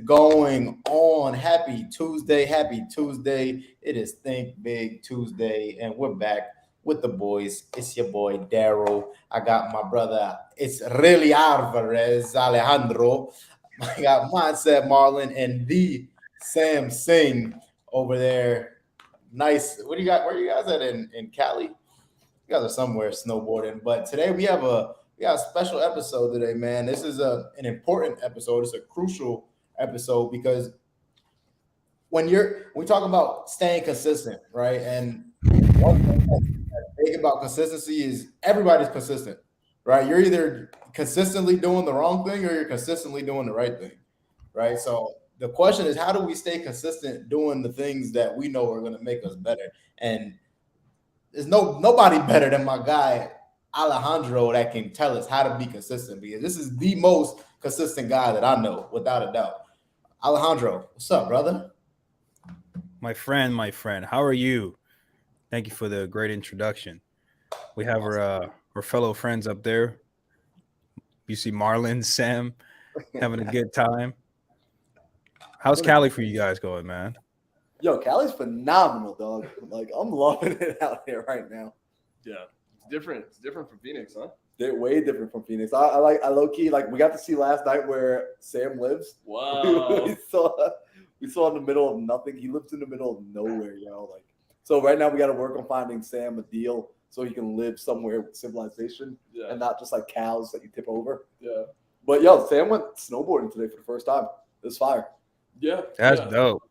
going on? Happy Tuesday. Happy Tuesday. It is Think Big Tuesday, and we're back with the boys. It's your boy Daryl. I got my brother. It's really Alvarez Alejandro. I got Mindset Marlon and the Sam Singh over there. Nice. What do you got? Where you guys at in Cali? You guys are somewhere snowboarding. But today we got a special episode today, man. This is an important episode. It's a crucial episode because when we talk about staying consistent, right? And one thing that's big about consistency is everybody's consistent, right? You're either consistently doing the wrong thing or you're consistently doing the right thing, right? So the question is, how do we stay consistent doing the things that we know are going to make us better? And there's nobody better than my guy Alejandro that can tell us how to be consistent because this is the most consistent guy that I know, without a doubt. Alejandro, what's up, brother? My friend, how are you? Thank you for the great introduction. We have our fellow friends up there. You see Marlon, Sam, having a good time. How's Cali for you guys going, man? Yo, Cali's phenomenal, dog. Like, I'm loving it out here right now. Yeah, it's different. It's different from Phoenix, huh? They're way different from Phoenix. I low key, like, we got to see last night where Sam lives. Wow. we saw in the middle of nothing. He lives in the middle of nowhere, yo. Like, so right now we got to work on finding Sam a deal so he can live somewhere with civilization and not just like cows that you tip over. Yeah. But yo, Sam went snowboarding today for the first time. It was fire. Yeah. That's dope.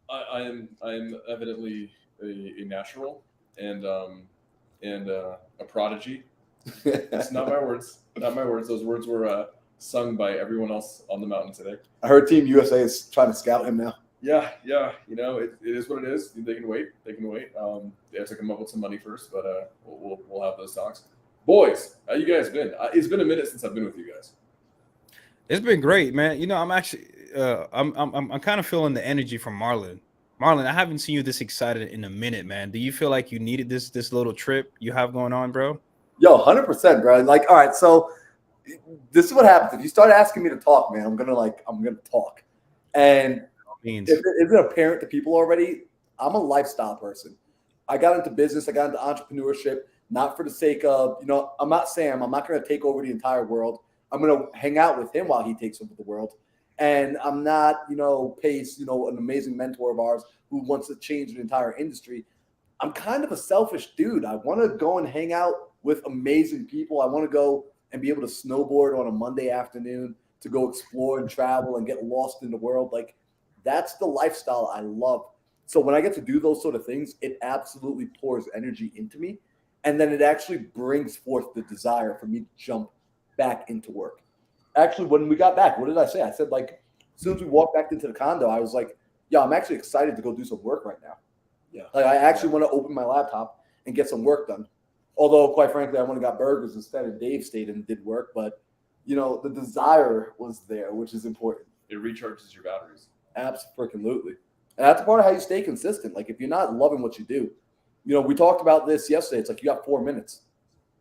I am evidently a natural and a prodigy. It's not my words. Not my words. Those words were sung by everyone else on the mountain today. I heard Team USA is trying to scout him now. Yeah. You know, it is what it is. They can wait. They have to come up with some money first, but we'll have those talks. Boys, how you guys been? It's been a minute since I've been with you guys. It's been great, man. You know, I'm actually I'm kind of feeling the energy from Marlon. Marlon, I haven't seen you this excited in a minute, man. Do you feel like you needed this little trip you have going on, bro? Yo, 100%, bro. Like, all right, so this is what happens. If you start asking me to talk, man, I'm gonna talk. And Means if it isn't apparent to people already, I'm a lifestyle person. I got into business, I got into entrepreneurship, not for the sake of, I'm not Sam. I'm not gonna take over the entire world. I'm gonna hang out with him while he takes over the world. And I'm not, Pace, an amazing mentor of ours who wants to change an entire industry. I'm kind of a selfish dude. I want to go and hang out with amazing people. I want to go and be able to snowboard on a Monday afternoon, to go explore and travel and get lost in the world. Like, that's the lifestyle I love. So when I get to do those sort of things, it absolutely pours energy into me. And then it actually brings forth the desire for me to jump back into work. Actually, when we got back, what did I say? I said, like, as soon as we walked back into the condo, I was like, yeah, I'm actually excited to go do some work right now. Yeah. Like, I actually want to open my laptop and get some work done. Although, quite frankly, I went and got burgers instead, and Dave stayed and did work. But, the desire was there, which is important. It recharges your batteries. Absolutely. And that's part of how you stay consistent. Like, if you're not loving what you do, we talked about this yesterday. It's like you got 4 minutes.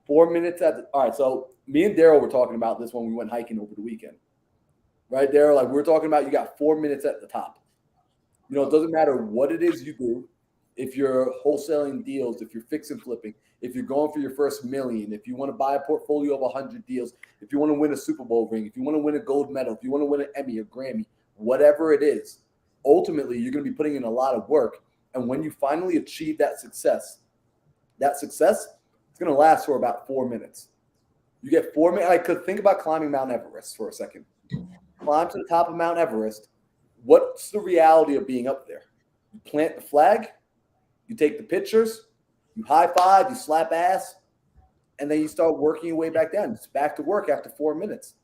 4 minutes all right, so me and Daryl were talking about this when we went hiking over the weekend. Right, Daryl? Like, we were talking about you got 4 minutes at the top. It doesn't matter what it is you do. If you're wholesaling deals, if you're fixing flipping, if you're going for your first million, if you want to buy a portfolio of 100 deals, if you want to win a Super Bowl ring, if you want to win a gold medal, if you want to win an Emmy or Grammy, whatever it is, ultimately you're going to be putting in a lot of work. And when you finally achieve that success it's going to last for about 4 minutes. You get 4 minutes. I could think about climbing Mount Everest for a second. Climb to the top of Mount Everest. What's the reality of being up there? You plant the flag, you take the pictures, you high five, you slap ass, and then you start working your way back down. It's back to work after 4 minutes.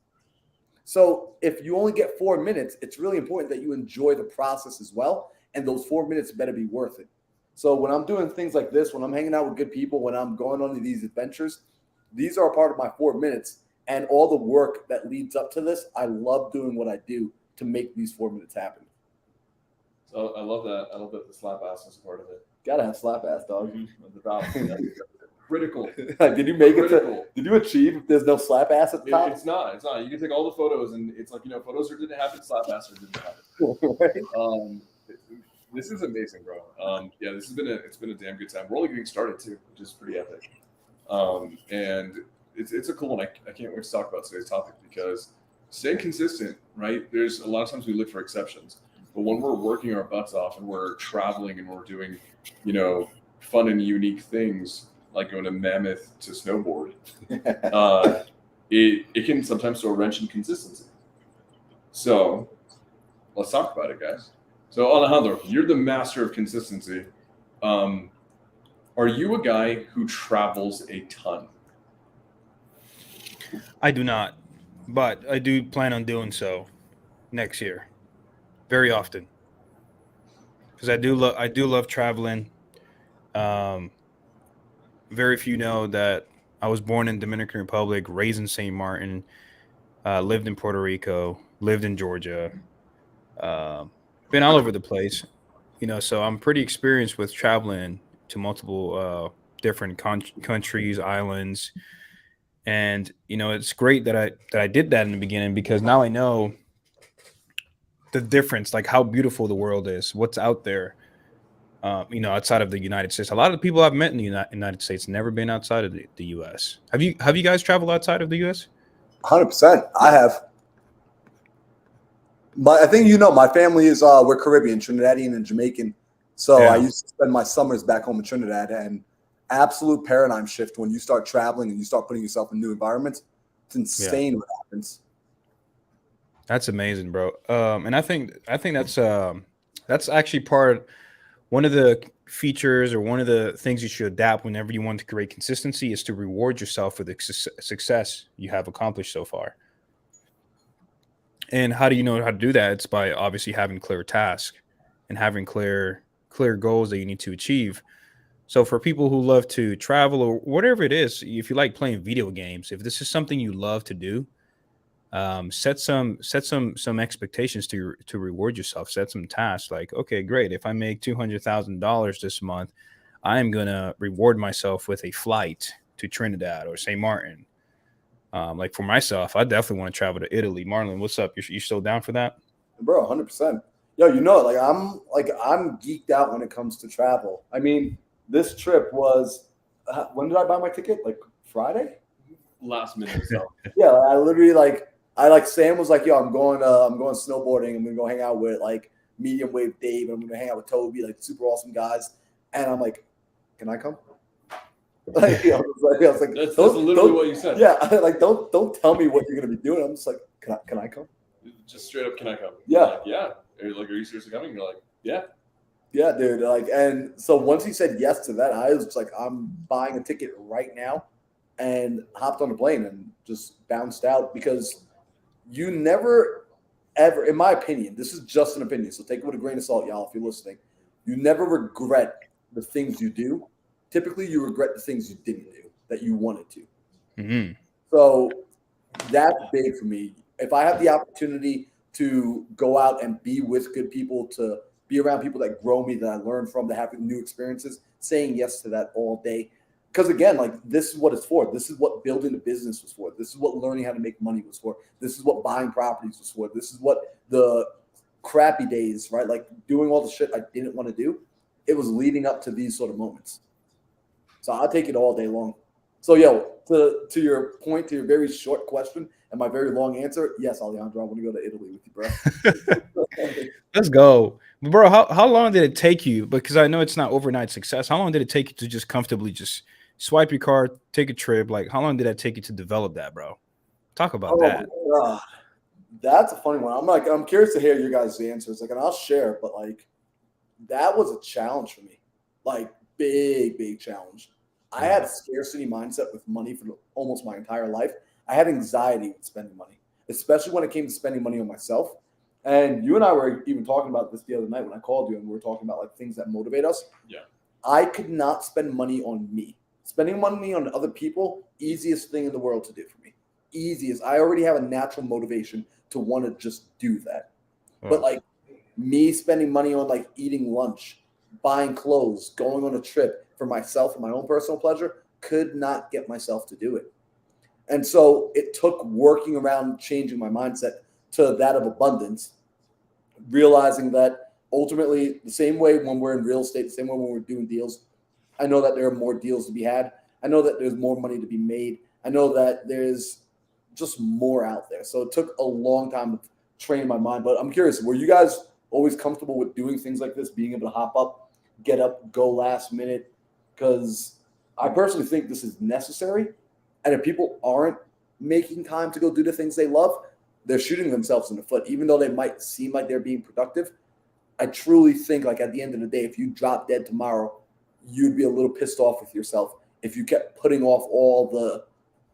So if you only get 4 minutes, it's really important that you enjoy the process as well, and those 4 minutes better be worth it. So when I'm doing things like this, when I'm hanging out with good people, when I'm going on these adventures, these are a part of my 4 minutes, and all the work that leads up to this. I love doing what I do to make these 4 minutes happen. So I love that. I love that the slap ass is part of it. Gotta have slap ass, dog. The balance. critical. Did you make it? Critical. Did you achieve if there's no slap ass at the top? It's not. It's not. You can take all the photos, and it's like, photos didn't happen. Slap ass didn't happen. This is amazing, bro. Yeah, it's been a damn good time. We're only getting started too, which is pretty epic. And it's a cool one. I can't wait to talk about today's topic because staying consistent, right? There's a lot of times we look for exceptions, but when we're working our butts off and we're traveling and we're doing, fun and unique things like going to Mammoth to snowboard, it can sometimes throw a wrench in consistency. So let's talk about it, guys. So Alejandro, you're the master of consistency. Are you a guy who travels a ton? I do not, but I do plan on doing so next year, very often, because I do love traveling. Very few know that I was born in Dominican Republic, raised in St. Martin, lived in Puerto Rico, lived in Georgia, been all over the place, so I'm pretty experienced with traveling to multiple different countries, islands. And, it's great that I did that in the beginning, because now I know the difference, like how beautiful the world is, what's out there, outside of the United States. A lot of the people I've met in the United States never been outside of the U.S. Have you guys traveled outside of the U.S.? 100%. I have. But I think my family is we're Caribbean, Trinidadian and Jamaican. So Yeah. I used to spend my summers back home in Trinidad, and absolute paradigm shift when you start traveling and you start putting yourself in new environments. It's insane what happens. That's amazing, bro. And I think that's actually one of the features, or one of the things you should adapt whenever you want to create consistency, is to reward yourself for the success you have accomplished so far. And how do you know how to do that? It's by obviously having clear tasks and having clear goals that you need to achieve. So for people who love to travel or whatever it is, if you like playing video games, if this is something you love to do, set some expectations to reward yourself. Set some tasks like, okay, great. If I make $200,000 this month, I'm gonna reward myself with a flight to Trinidad or St. Martin. Like for myself, I definitely want to travel to Italy. Marlon, what's up? You still down for that? Bro, 100%. Yo, I'm geeked out when it comes to travel. I mean, this trip was when did I buy my ticket? Like Friday? Last minute. So Yeah, I literally Sam was like, yo, I'm going snowboarding. I'm gonna go hang out with like Medium Wave Dave, and I'm gonna hang out with Toby, like super awesome guys. And I'm like, can I come? I was like, that's literally what you said. Yeah, like don't tell me what you're gonna be doing. I'm just like, can I come? Just straight up, can I come? Yeah. Like, yeah. Are you seriously coming? You're like, yeah. Yeah, dude. And so once he said yes to that, I was just like, I'm buying a ticket right now, and hopped on the plane and just bounced out, because you never ever, in my opinion, this is just an opinion, so take it with a grain of salt, y'all, if you're listening. You never regret the things you do. Typically, you regret the things you didn't do that you wanted to. Mm-hmm. So that's big for me. If I have the opportunity to go out and be with good people, to be around people that grow me, that I learn from, that have new experiences, saying yes to that all day. Because again, like, this is what it's for. This is what building a business was for. This is what learning how to make money was for. This is what buying properties was for. This is what the crappy days, right? Like doing all the shit I didn't want to do. It was leading up to these sort of moments. So I'll take it all day long. So, yo, to your point, to your very short question and my very long answer, yes, Alejandro, I want to go to Italy with you, bro. Let's go. Bro, how long did it take you? Because I know it's not overnight success. How long did it take you to just comfortably just swipe your card, take a trip? Like, how long did that take you to develop that, bro? Talk about that. God. That's a funny one. I'm curious to hear your guys' answers. Like, and I'll share, but like, that was a challenge for me. Like, big challenge. I had a scarcity mindset with money for almost my entire life. I had anxiety with spending money, especially when it came to spending money on myself. And you and I were even talking about this the other night when I called you, and we were talking about like things that motivate us. Yeah. I could not spend money on me. Spending money on other people, easiest thing in the world to do for me. Easiest. I already have a natural motivation to want to just do that. But like me spending money on like eating lunch, buying clothes, going on a trip for myself and my own personal pleasure, could not get myself to do it. And so it took working around changing my mindset to that of abundance, realizing that ultimately the same way when we're in real estate, the same way when we're doing deals, I know that there are more deals to be had. I know that there's more money to be made. I know that there's just more out there. So it took a long time to train my mind. But I'm curious, were you guys always comfortable with doing things like this, being able to hop up, get up, go last minute? Because I personally think this is necessary. And if people aren't making time to go do the things they love, they're shooting themselves in the foot, even though they might seem like they're being productive. I truly think, like, at the end of the day, if you drop dead tomorrow, you'd be a little pissed off with yourself if you kept putting off all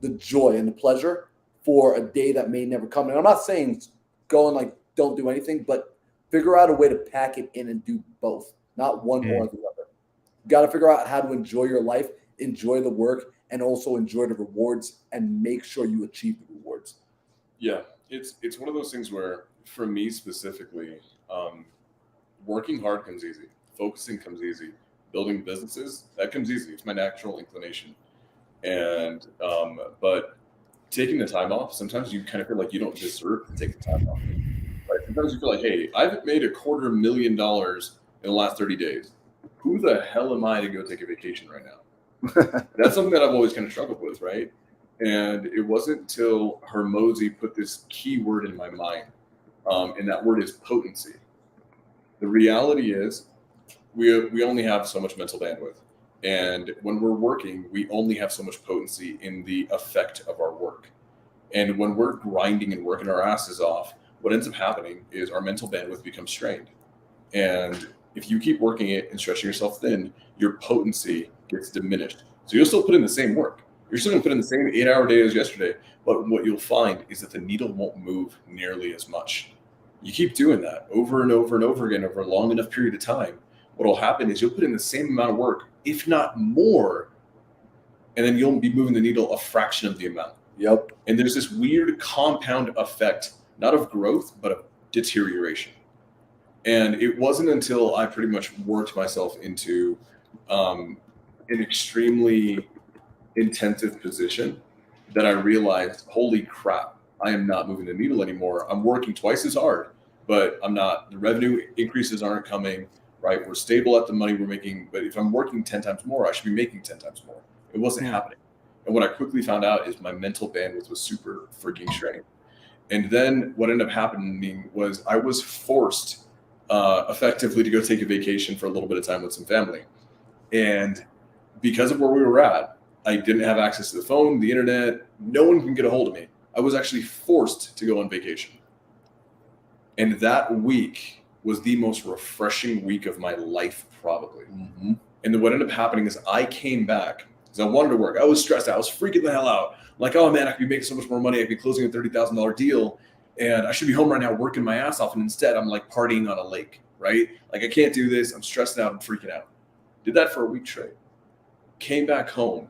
the joy and the pleasure for a day that may never come. And I'm not saying go and, like, don't do anything, but figure out a way to pack it in and do both, not one or the other. You got to figure out how to enjoy your life, enjoy the work, and also enjoy the rewards, and make sure you achieve the rewards. Yeah, it's one of those things where, for me specifically, working hard comes easy, focusing comes easy, building businesses, that comes easy. It's my natural inclination. And but taking the time off, sometimes you kind of feel like you don't deserve to take the time off. Right? Sometimes you feel like, hey, I've made $250,000 in the last 30 days. Who the hell am I to go take a vacation right now? That's something that I've always kind of struggled with, right? And it wasn't until Hormozi put this key word in my mind, and that word is potency. The reality is we only have so much mental bandwidth. And when we're working, we only have so much potency in the effect of our work. And when we're grinding and working our asses off, what ends up happening is our mental bandwidth becomes strained. And if you keep working it and stretching yourself thin, your potency gets diminished. So you'll still put in the same work. You're still going to put in the same 8-hour day as yesterday. But what you'll find is that the needle won't move nearly as much. You keep doing that over and over and over again over a long enough period of time. What will happen is you'll put in the same amount of work, if not more, and then you'll be moving the needle a fraction of the amount. Yep. And there's this weird compound effect, not of growth, but of deterioration. And it wasn't until I pretty much worked myself into an extremely intensive position that I realized, holy crap, I am not moving the needle anymore. I'm working twice as hard, but I'm not. The revenue increases aren't coming, right? We're stable at the money we're making, but if I'm working 10 times more, I should be making 10 times more. It wasn't happening. And what I quickly found out is my mental bandwidth was super freaking strained. And then what ended up happening was I was forced effectively to go take a vacation for a little bit of time with some family. And because of where we were at, I didn't have access to the phone, the internet. No one can get a hold of me. I was actually forced to go on vacation. And that week was the most refreshing week of my life, probably. Mm-hmm. And then what ended up happening is I came back because I wanted to work. I was stressed out. I was freaking the hell out. Like, oh man, I could be making so much more money. I could be closing a $30,000 deal. And I should be home right now working my ass off. And instead, I'm like partying on a lake, right? Like, I can't do this. I'm stressed out. I'm freaking out. Did that for a week straight. Came back home.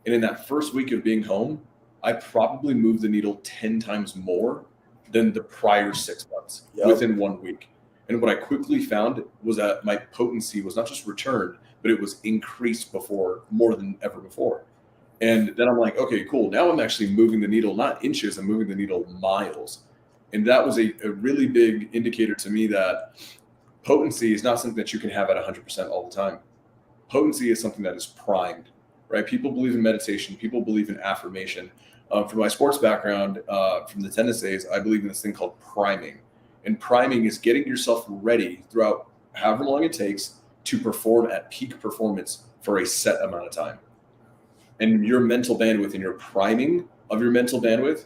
And in that first week of being home, I probably moved the needle 10 times more than the prior 6 months within 1 week. And what I quickly found was that my potency was not just returned, but it was increased more than ever before. And then I'm like, okay, cool. Now I'm actually moving the needle, not inches, I'm moving the needle miles. And that was a really big indicator to me that potency is not something that you can have at 100% all the time. Potency is something that is primed, right? People believe in meditation. People believe in affirmation. From my sports background, from the tennis days, I believe in this thing called priming. And priming is getting yourself ready throughout however long it takes to perform at peak performance for a set amount of time. And your mental bandwidth and your priming of your mental bandwidth,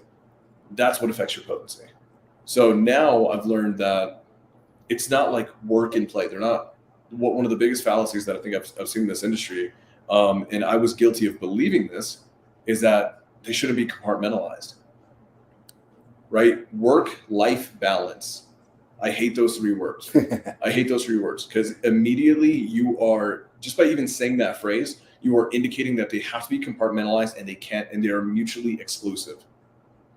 that's what affects your potency. So now I've learned that it's not like work and play. They're not. One of the biggest fallacies that I think I've seen in this industry, and I was guilty of believing this, is that they shouldn't be compartmentalized, right? Work-life balance. I hate those 3 words. I hate those 3 words because immediately you are, just by even saying that phrase, you are indicating that they have to be compartmentalized and they can't, and they are mutually exclusive.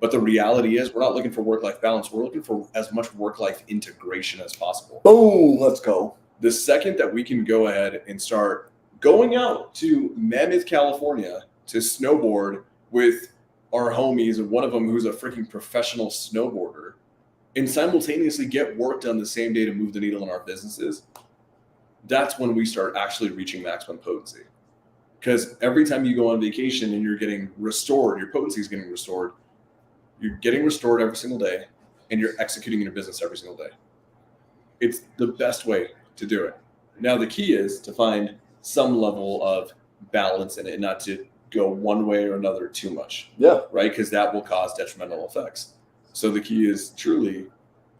But the reality is we're not looking for work-life balance. We're looking for as much work-life integration as possible. Boom, let's go. The second that we can go ahead and start going out to Mammoth, California, to snowboard with our homies, and one of them who's a freaking professional snowboarder, and simultaneously get work done the same day to move the needle in our businesses, that's when we start actually reaching maximum potency. Because every time you go on vacation and you're getting restored, your potency is getting restored. You're getting restored every single day, and you're executing your business every single day. It's the best way to do it. Now, the key is to find some level of balance in it, and not to go one way or another too much. Yeah. Right? Because that will cause detrimental effects. So the key is truly,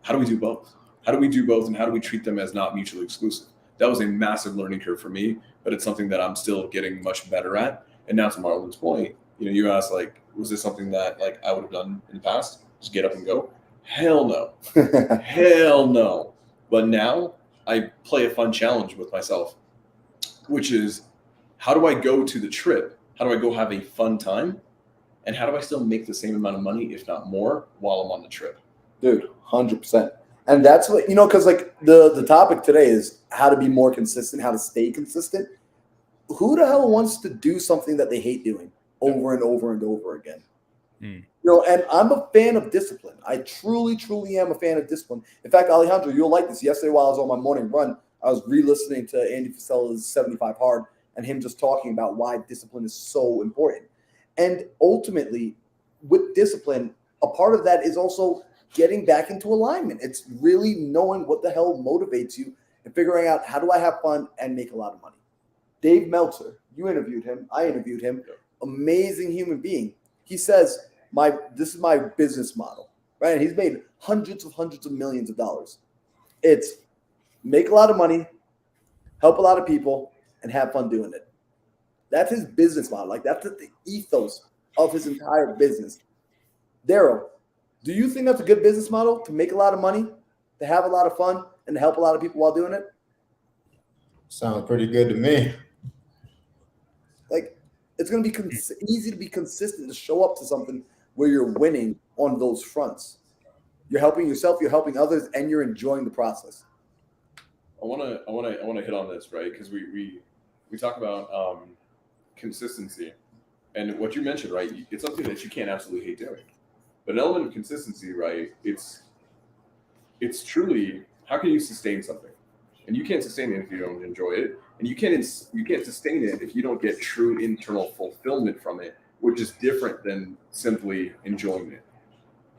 how do we do both? How do we do both, and how do we treat them as not mutually exclusive? That was a massive learning curve for me, but it's something that I'm still getting much better at. And now, to Marlon's point, you asked, like, was this something that like I would have done in the past? Just get up and go? Hell no. Hell no. But now I play a fun challenge with myself, which is, how do I go to the trip? How do I go have a fun time? And how do I still make the same amount of money, if not more, while I'm on the trip? Dude, 100%. And that's what, because like the topic today is how to be more consistent, how to stay consistent. Who the hell wants to do something that they hate doing over and over and over again? And I'm a fan of discipline. I truly, truly am a fan of discipline. In fact, Alejandro, you'll like this. Yesterday, while I was on my morning run, I was re-listening to Andy Frisella's 75 Hard and him just talking about why discipline is so important. And ultimately, with discipline, a part of that is also getting back into alignment. It's really knowing what the hell motivates you and figuring out, how do I have fun and make a lot of money? Dave Meltzer, you interviewed him. I interviewed him. Amazing human being. He says, this is my business model, right? And he's made hundreds of millions of dollars. It's make a lot of money, help a lot of people, and have fun doing it. That's his business model. Like, that's the ethos of his entire business. Daryl, do you think that's a good business model, to make a lot of money, to have a lot of fun, and to help a lot of people while doing it? Sounds pretty good to me. Like, it's going to be easy to be consistent, to show up to something where you're winning on those fronts. You're helping yourself, you're helping others, and you're enjoying the process. I want to hit on this, right? Because we talk about consistency, and what you mentioned, right? It's something that you can't absolutely hate doing, but an element of consistency, right? It's truly, how can you sustain something? And you can't sustain it if you don't enjoy it, and you can't sustain it if you don't get true internal fulfillment from it, which is different than simply enjoying it.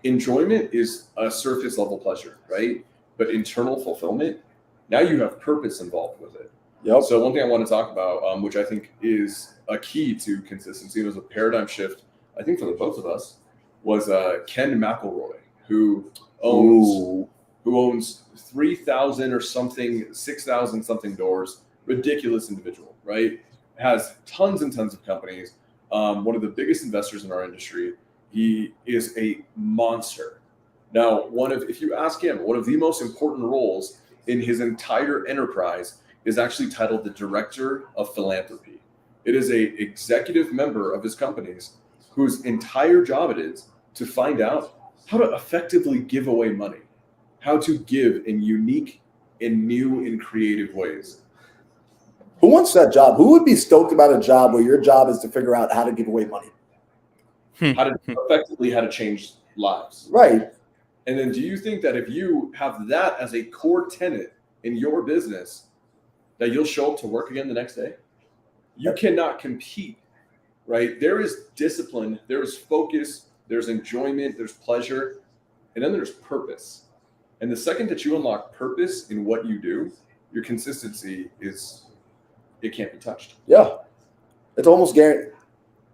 Enjoyment is a surface level pleasure, right? But internal fulfillment, now you have purpose involved with it. Yep. So one thing I want to talk about, which I think is a key to consistency, was a paradigm shift, I think, for the both of us, was Ken McElroy, who owns 3,000 or something, 6,000 something doors. Ridiculous individual, right? Has tons and tons of companies. One of the biggest investors in our industry. He is a monster. Now, if you ask him, one of the most important roles in his entire enterprise is actually titled the Director of Philanthropy. It is a executive member of his companies whose entire job it is to find out how to effectively give away money, how to give in unique and new and creative ways. Who wants that job? Who would be stoked about a job where your job is to figure out how to give away money? How to change lives. Right. And then, do you think that if you have that as a core tenet in your business, that you'll show up to work again the next day? You cannot compete, right? There is discipline, there is focus, there's enjoyment, there's pleasure, and then there's purpose. And the second that you unlock purpose in what you do, your consistency it can't be touched. Yeah. It's almost guaranteed.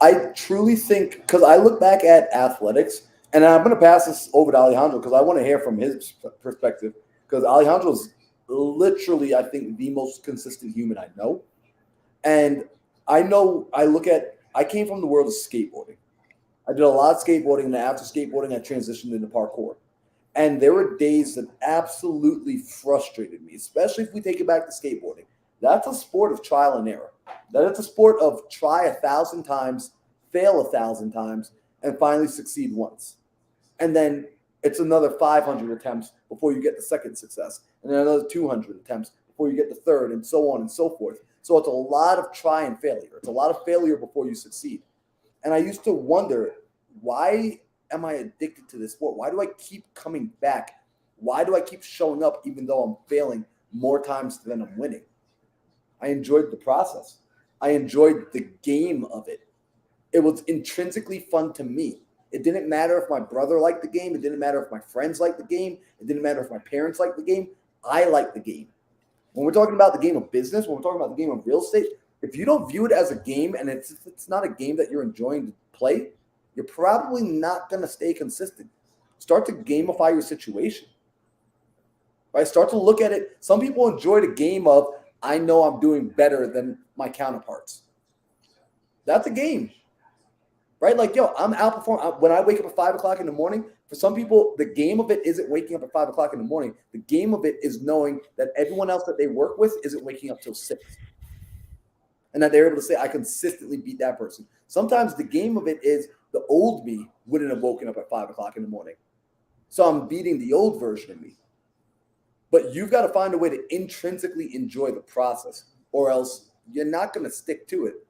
I truly think, because I look back at athletics, and I'm going to pass this over to Alejandro because I want to hear from his perspective, because Alejandro's literally, I think, the most consistent human I know. And I came from the world of skateboarding. I did a lot of skateboarding, and after skateboarding, I transitioned into parkour. And there were days that absolutely frustrated me, especially if we take it back to skateboarding. That's a sport of trial and error. That is a sport of try 1,000 times, fail 1,000 times, and finally succeed once. And then it's another 500 attempts before you get the second success, and then another 200 attempts before you get the third, and so on and so forth. So it's a lot of try and failure. It's a lot of failure before you succeed. And I used to wonder, why am I addicted to this sport? Why do I keep coming back? Why do I keep showing up even though I'm failing more times than I'm winning? I enjoyed the process. I enjoyed the game of it. It was intrinsically fun to me. It didn't matter if my brother liked the game. It didn't matter if my friends liked the game. It didn't matter if my parents liked the game. I liked the game. When we're talking about the game of business, when we're talking about the game of real estate, if you don't view it as a game and it's not a game that you're enjoying to play, you're probably not going to stay consistent. Start to gamify your situation. Right? Start to look at it. Some people enjoy the game of, I know I'm doing better than my counterparts. That's a game. Right? Like, yo, I'm outperforming. When I wake up at 5 o'clock in the morning, for some people, the game of it isn't waking up at 5 o'clock in the morning. The game of it is knowing that everyone else that they work with isn't waking up till 6. And that they're able to say, I consistently beat that person. Sometimes the game of it is the old me wouldn't have woken up at 5 o'clock in the morning. So I'm beating the old version of me. But you've got to find a way to intrinsically enjoy the process, or else you're not going to stick to it.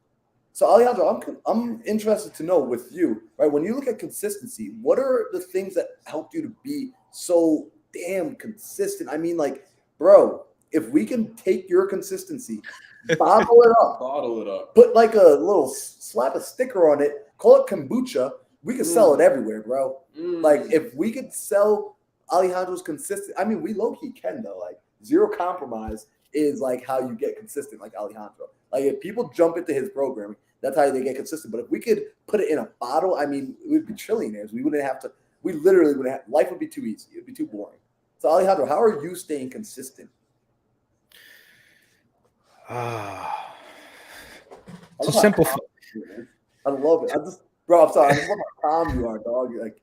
So Alejandro, I'm interested to know with you, right? When you look at consistency, what are the things that helped you to be so damn consistent? I mean, like, bro, if we can take your consistency, bottle it up, put like a little slap a sticker on it, call it kombucha, we could sell it everywhere, bro. Like, if we could sell Alejandro's consistent, I mean, we low-key can, though. Like, zero compromise is like how you get consistent, like Alejandro. Like, if people jump into his programming, that's how they get consistent. But if we could put it in a bottle, I mean, we'd be trillionaires. We wouldn't have to. We literally wouldn't have. Life would be too easy. It'd be too boring. So Alejandro, how are you staying consistent? To simplify. I love it. Bro, I'm sorry. I just love how calm you are, dog. You're like,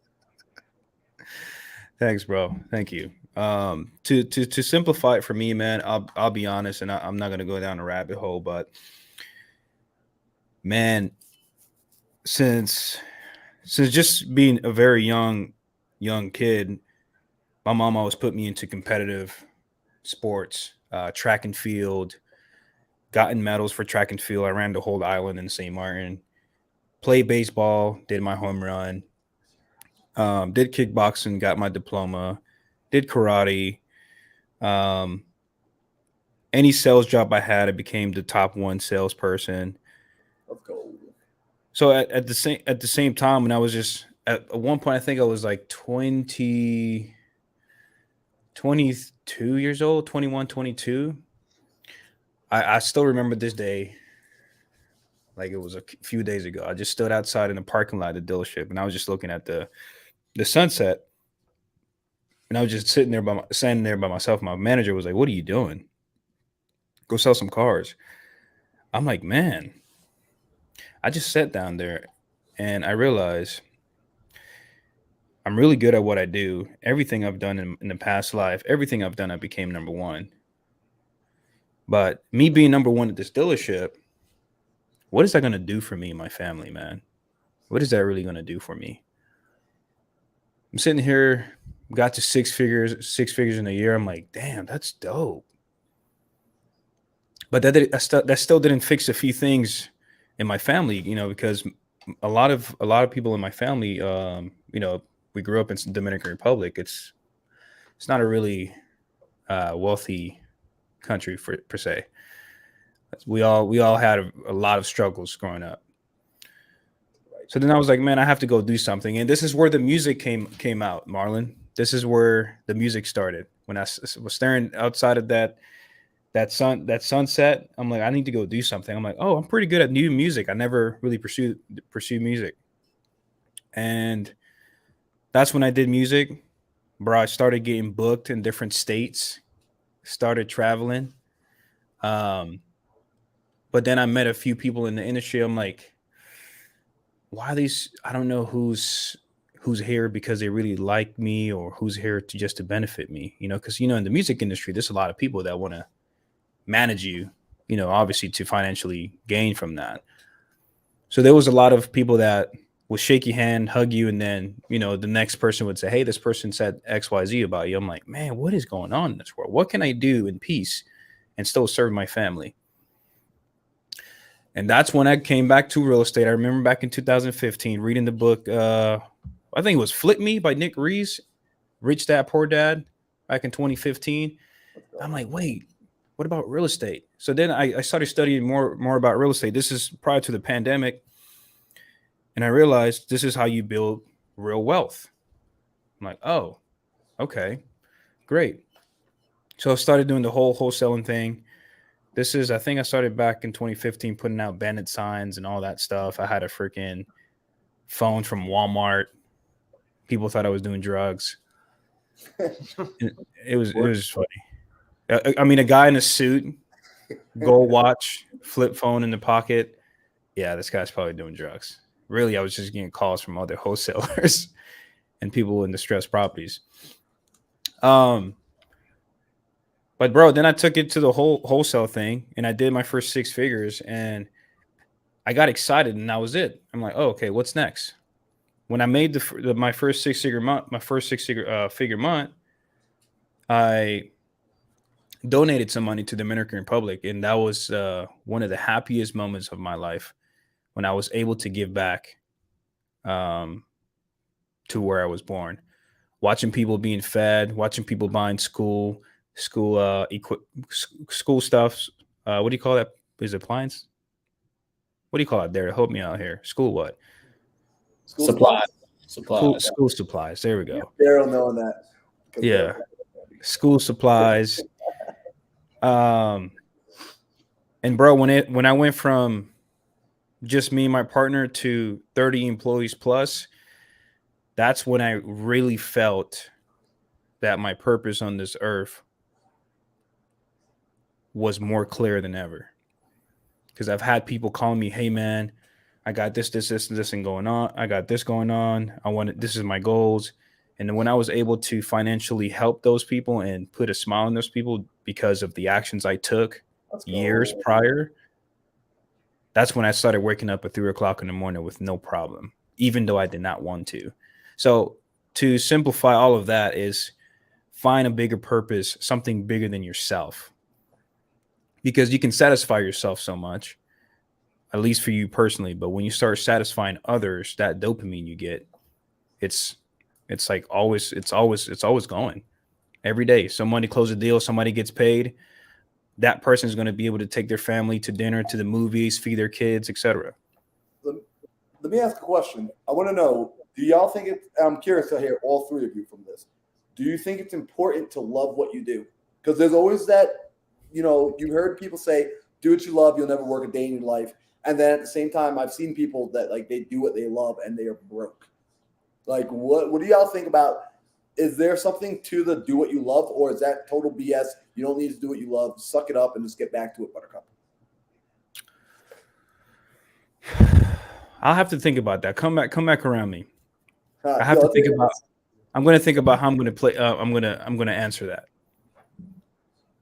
Thanks, bro. Thank you. To simplify it for me, man, I'll be honest, and I'm not gonna go down a rabbit hole, but man, since just being a very young kid, my mom always put me into competitive sports, track and field, gotten medals for track and field. I ran the whole island in St. Martin, played baseball, did my home run, did kickboxing, got my diploma, did karate. Any sales job I had, I became the top 1 salesperson. let's go. So at the same time, when I was just at one point, I think I was like 22 years old, 21, 22. I still remember this day like it was a few days ago. I just stood outside in the parking lot of the dealership, and I was just looking at the sunset, and I was just standing there by myself. My manager was like, "What are you doing? Go sell some cars." I'm like, man, I just sat down there and I realized I'm really good at what I do. Everything I've done in the past life, everything I've done, I became number 1. But me being number 1 at this dealership, what is that going to do for me and my family, man? What is that really going to do for me? I'm sitting here, got to 6 figures in a year. I'm like, damn, that's dope. But that still didn't fix a few things in my family, because a lot of people in my family, we grew up in Dominican Republic. It's not a really wealthy country per se. We all had a lot of struggles growing up. So then I was like, man, I have to go do something. And this is where the music came out, Marlon. This is where the music started. When I was staring outside of that sunset, I'm like, I need to go do something. I'm like, oh, I'm pretty good at new music. I never really pursued music. And that's when I did music. Bro, I started getting booked in different states, started traveling. But then I met a few people in the industry. I'm like, why are these? I don't know who's here because they really like me, or who's here to benefit me, because, in the music industry, there's a lot of people that want to manage you, obviously to financially gain from that. So there was a lot of people that would shake your hand, hug you, and then, the next person would say, hey, this person said XYZ about you. I'm like, man, what is going on in this world? What can I do in peace and still serve my family? And that's when I came back to real estate. I remember back in 2015 reading the book, I think it was Flip Me by Nick Rees, Rich Dad Poor Dad, back in 2015. I'm like, wait, what about real estate? So then I started studying more about real estate. This is prior to the pandemic. And I realized this is how you build real wealth. I'm like, oh, okay, great. So I started doing the whole wholesaling thing. I think I started back in 2015 putting out bandit signs and all that stuff. I had a freaking phone from Walmart. People thought I was doing drugs. It was funny. I mean, a guy in a suit, gold watch, flip phone in the pocket. Yeah, this guy's probably doing drugs. Really, I was just getting calls from other wholesalers and people in distressed properties. But bro, then I took it to the whole wholesale thing and I did my first 6 figures and I got excited and that was it. I'm like, oh, okay, what's next? When I made my first 6-figure month, I donated some money to the Dominican Republic, and that was one of the happiest moments of my life when I was able to give back to where I was born. Watching people being fed, watching people buying school stuff. What do you call that? Is it appliance? What do you call it there? Help me out here. School what? Supplies. School supplies. There we go. Daryl knowing that. Yeah. School supplies. And bro, when I went from just me and my partner to 30 employees plus, that's when I really felt that my purpose on this earth was more clear than ever. Because I've had people calling me, hey man, I got this and going on. I got this going on. This is my goals. And then when I was able to financially help those people and put a smile on those people because of the actions I took years prior, that's when I started waking up at 3:00 in the morning with no problem, even though I did not want to. So to simplify all of that is find a bigger purpose, something bigger than yourself. Because you can satisfy yourself so much, at least for you personally. But when you start satisfying others, that dopamine you get, it's like it's always going every day. Somebody closes a deal, somebody gets paid. That person is going to be able to take their family to dinner, to the movies, feed their kids, etc. Let me ask a question. I want to know, do y'all think I'm curious to hear all 3 of you from this. Do you think it's important to love what you do? Because there's always that, you heard people say, do what you love, you'll never work a day in your life. And then at the same time, I've seen people that like they do what they love and they are broke. Like, what do y'all think about? Is there something to the do what you love, or is that total BS? You don't need to do what you love. Suck it up and just get back to it, Buttercup. I'll have to think about that. Come back around me. I have to think about. I'm going to think about how I'm going to play. I'm going to answer that.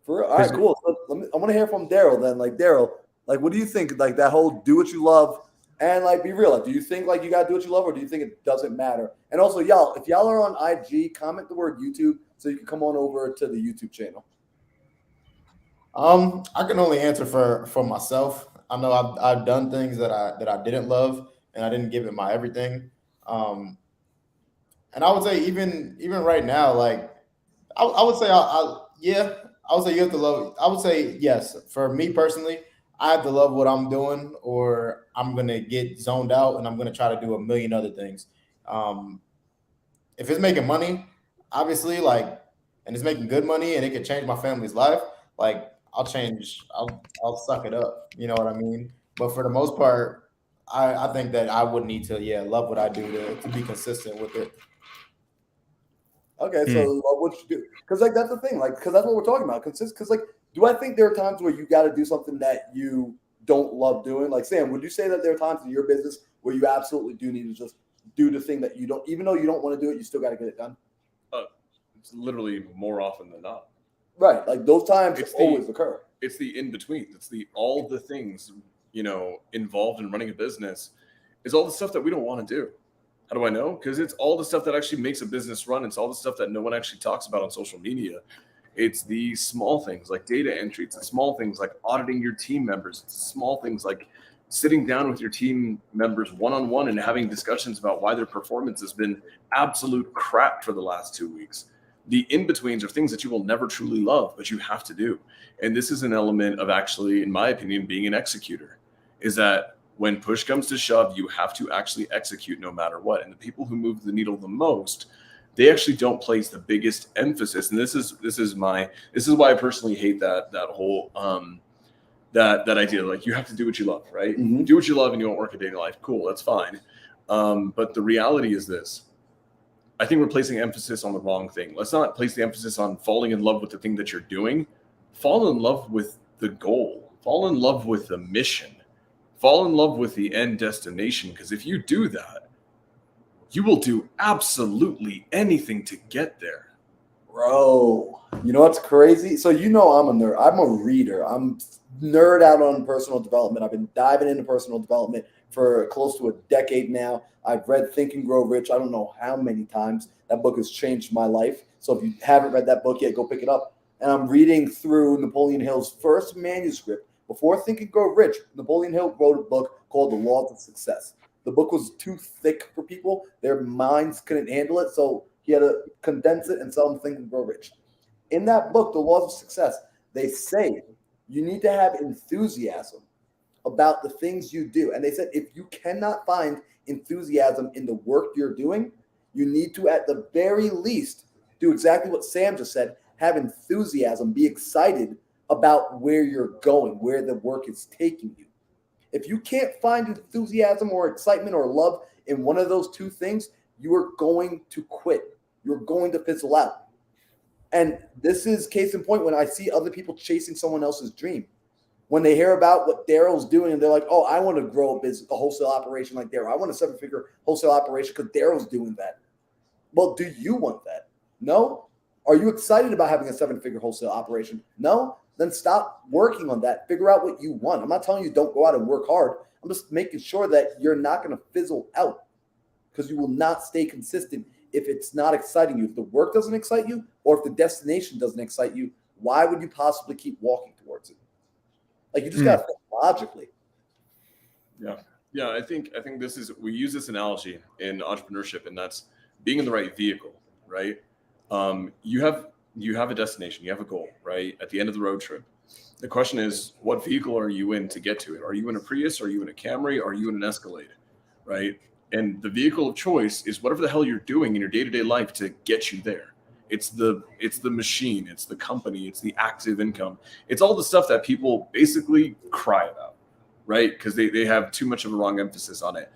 All right, cool. So I want to hear from Daryl then. Like, Daryl, like, what do you think? Like that whole do what you love, and like be real. Like, do you think like you got to do what you love, or do you think it doesn't matter? And also, y'all, if y'all are on IG, comment the word YouTube so you can come on over to the YouTube channel. I can only answer for myself. I know I've done things that I didn't love and I didn't give it my everything. And I would say even right now, like I would say I would say you have to love. I would say yes. For me personally, I have to love what I'm doing, or I'm gonna get zoned out and I'm gonna try to do a million other things. If it's making money, obviously, like, and it's making good money and it could change my family's life, like I'll suck it up. You know what I mean? But for the most part, I think that I would need to, love what I do to be consistent with it. Okay, so love what you do, because like that's the thing, like because that's what we're talking about. Because like, do I think there are times where you got to do something that you don't love doing? Like Sam, would you say that there are times in your business where you absolutely do need to just do the thing that you don't, even though you don't want to do it, you still got to get it done? It's literally more often than not. Right, like those times always occur. It's the in between. It's all the things involved in running a business. Is all the stuff that we don't want to do. How do I know? Because it's all the stuff that actually makes a business run. It's all the stuff that no one actually talks about on social media. It's the small things like data entry. It's the small things like auditing your team members. It's the small things like sitting down with your team members one-on-one and having discussions about why their performance has been absolute crap for the last 2 weeks. The in-betweens are things that you will never truly love, but you have to do. And this is an element of actually, in my opinion, being an executor, is that when push comes to shove, you have to actually execute no matter what. And the people who move the needle the most, they actually don't place the biggest emphasis. And this is why I personally hate that whole that idea, like you have to do what you love, right? Mhm. Do what you love and you won't work a day in your life. Cool, that's fine. But the reality is this. I think we're placing emphasis on the wrong thing. Let's not place the emphasis on falling in love with the thing that you're doing. Fall in love with the goal. Fall in love with the mission. Fall in love with the end destination. Because if you do that, you will do absolutely anything to get there. Bro, you know what's crazy? So I'm a nerd. I'm a reader. I'm nerd out on personal development. I've been diving into personal development for close to a decade now. I've read Think and Grow Rich. I don't know how many times. That book has changed my life. So if you haven't read that book yet, go pick it up. And I'm reading through Napoleon Hill's first manuscript. Before Think and Grow Rich, Napoleon Hill wrote a book called The Laws of Success. The book was too thick for people. Their minds couldn't handle it. So he had to condense it and sell them Think and Grow Rich. In that book, The Laws of Success, they say you need to have enthusiasm about the things you do. And they said if you cannot find enthusiasm in the work you're doing, you need to, at the very least, do exactly what Sam just said, have enthusiasm, be excited about where you're going, where the work is taking you. If you can't find enthusiasm or excitement or love in one of those two things, you are going to quit. You're going to fizzle out. And this is case in point when I see other people chasing someone else's dream. When they hear about what Daryl's doing, and they're like, oh, I want to grow a wholesale operation like Daryl. I want a 7-figure wholesale operation because Daryl's doing that. Well, do you want that? No? Are you excited about having a 7-figure wholesale operation? No? Then stop working on that. Figure out what you want. I'm not telling you don't go out and work hard. I'm just making sure that you're not going to fizzle out because you will not stay consistent if it's not exciting you. If the work doesn't excite you or if the destination doesn't excite you, why would you possibly keep walking towards it? Like you just got to think logically. Yeah. I think we use this analogy in entrepreneurship, and that's being in the right vehicle, right? You have a destination, you have a goal, right? At the end of the road trip. The question is, what vehicle are you in to get to it? Are you in a Prius? Are you in a Camry? Are you in an Escalade, right? And the vehicle of choice is whatever the hell you're doing in your day-to-day life to get you there. It's the machine, it's the company, it's the active income. It's all the stuff that people basically cry about, right? Because they have too much of a wrong emphasis on it.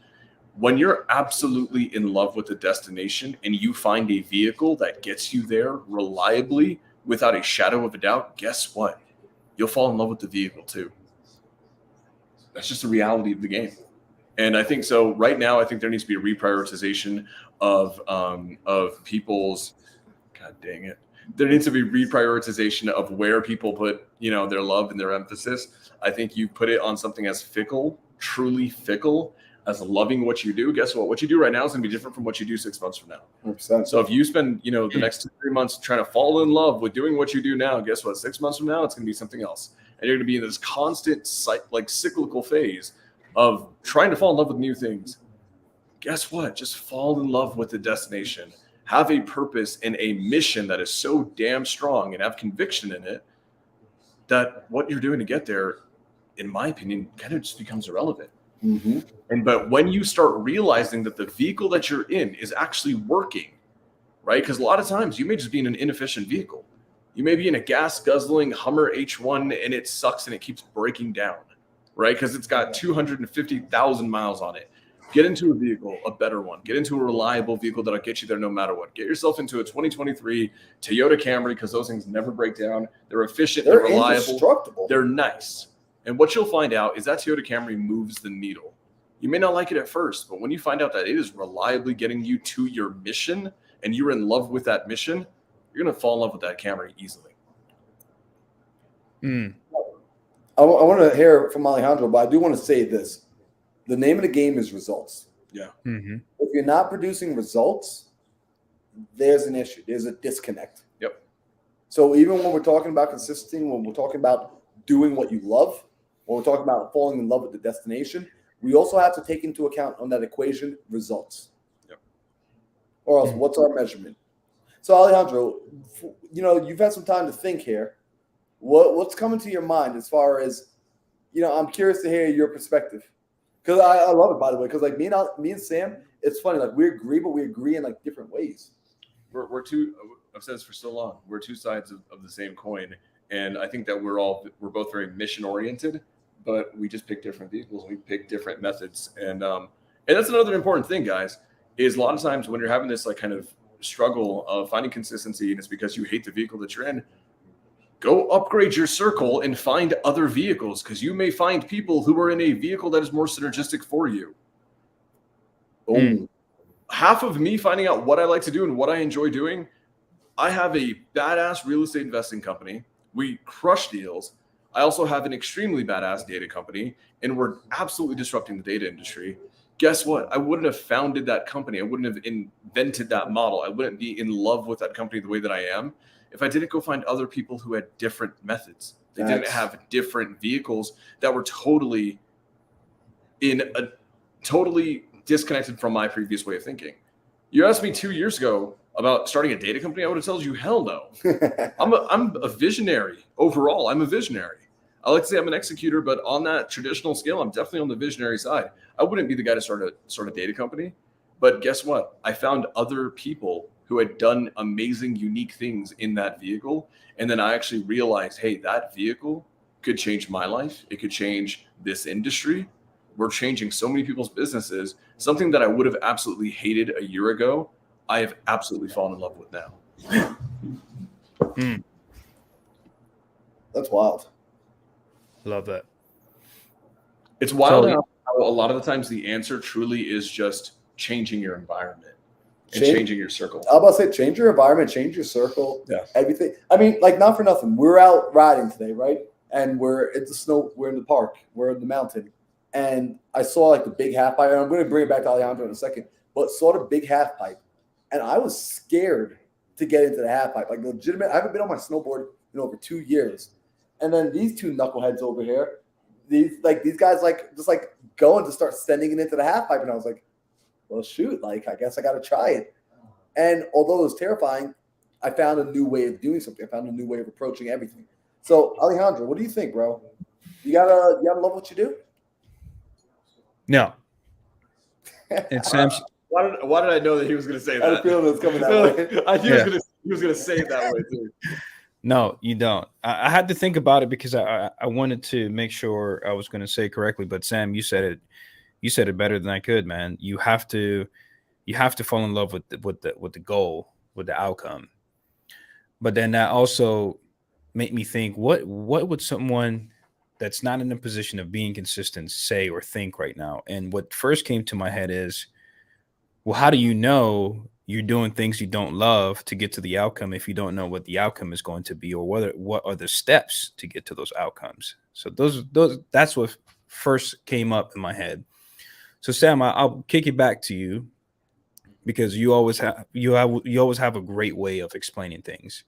When you're absolutely in love with the destination and you find a vehicle that gets you there reliably without a shadow of a doubt, guess what? You'll fall in love with the vehicle too. That's just the reality of the game. And I think so right now, I think there needs to be a reprioritization of people's, God dang it. There needs to be reprioritization of where people put, their love and their emphasis. I think you put it on something as fickle, truly fickle, as loving what you do. Guess what? What you do right now is going to be different from what you do 6 months from now. 100%. So if you spend, the next 2-3 months trying to fall in love with doing what you do now, guess what? 6 months from now, it's going to be something else. And you're going to be in this constant, cyclical phase of trying to fall in love with new things. Guess what? Just fall in love with the destination. Have a purpose and a mission that is so damn strong and have conviction in it that what you're doing to get there, in my opinion, kind of just becomes irrelevant. Mm-hmm. But when you start realizing that the vehicle that you're in is actually working, right? Because a lot of times you may just be in an inefficient vehicle. You may be in a gas guzzling Hummer H1 and it sucks and it keeps breaking down, right? Because it's got 250,000 miles on it. Get into a vehicle, a better one. Get into a reliable vehicle that'll get you there no matter what. Get yourself into a 2023 Toyota Camry because those things never break down. They're efficient. They're reliable. Indestructible. They're nice. And what you'll find out is that Toyota Camry moves the needle. You may not like it at first, but when you find out that it is reliably getting you to your mission and you're in love with that mission, you're going to fall in love with that Camry easily. I want to hear from Alejandro, but I do want to say this. The name of the game is results. Yeah. Mm-hmm. If you're not producing results, there's an issue. There's a disconnect. Yep. So even when we're talking about consistency, when we're talking about doing what you love, when we're talking about falling in love with the destination, we also have to take into account on that equation results. Yep. Or else, what's our measurement? So, Alejandro, you've had some time to think here. What's coming to your mind as far as, I'm curious to hear your perspective. Because I love it, by the way, because like me and Sam, it's funny, like we agree, but we agree in like different ways. We're two. I've said this for so long. We're two sides of the same coin, and I think that we're both very mission oriented, but we just pick different vehicles and we pick different methods. And that's another important thing, guys. Is a lot of times when you're having this like kind of struggle of finding consistency, and it's because you hate the vehicle that you're in. Go upgrade your circle and find other vehicles, because you may find people who are in a vehicle that is more synergistic for you. Half of me finding out what I like to do and what I enjoy doing, I have a badass real estate investing company. We crush deals. I also have an extremely badass data company, and we're absolutely disrupting the data industry. Guess what? I wouldn't have founded that company. I wouldn't have invented that model. I wouldn't be in love with that company the way that I am if I didn't go find other people who had different methods. They didn't have different vehicles that were totally disconnected from my previous way of thinking. You asked me 2 years ago about starting a data company, I would have told you, hell no. I'm a visionary overall. I'm a visionary. I like to say I'm an executor, but on that traditional scale, I'm definitely on the visionary side. I wouldn't be the guy to start a data company. But guess what? I found other people who had done amazing, unique things in that vehicle. And then I actually realized, hey, that vehicle could change my life. It could change this industry. We're changing so many people's businesses. Something that I would have absolutely hated a year ago, I have absolutely fallen in love with now. That's wild. Love that. It's wild how a lot of the times the answer truly is just changing your environment and changing your circle. I was about to say, change your environment, change your circle, yeah. Everything. I mean, like, not for nothing. We're out riding today, right? And we're in the snow. We're in the park. We're in the mountain. And I saw like the big half pipe. And I'm going to bring it back to Alejandro in a second. But saw the big half pipe, and I was scared to get into the half pipe. Like, legitimate. I haven't been on my snowboard in over 2 years. And then these two knuckleheads over here, these guys just going to start sending it into the half pipe, and I was like, well, shoot, like I guess I got to try it. And although it was terrifying, I found a new way of doing something. I found a new way of approaching everything. So, Alejandro, what do you think, bro? You gotta love what you do. No. And Sam's. Why did I know that he was going to say that? I had a feeling it was coming that way. I knew he was going to say it that way too. No, you don't. I had to think about it because I wanted to make sure I was going to say it correctly. But Sam, you said it. You said it better than I could, man. You have to fall in love with the goal, with the outcome. But then that also made me think, what would someone that's not in a position of being consistent say or think right now? And what first came to my head is, well, how do you know you're doing things you don't love to get to the outcome if you don't know what the outcome is going to be, or what are the steps to get to those outcomes? So that's what first came up in my head. So Sam, I'll kick it back to you because you always have a great way of explaining things.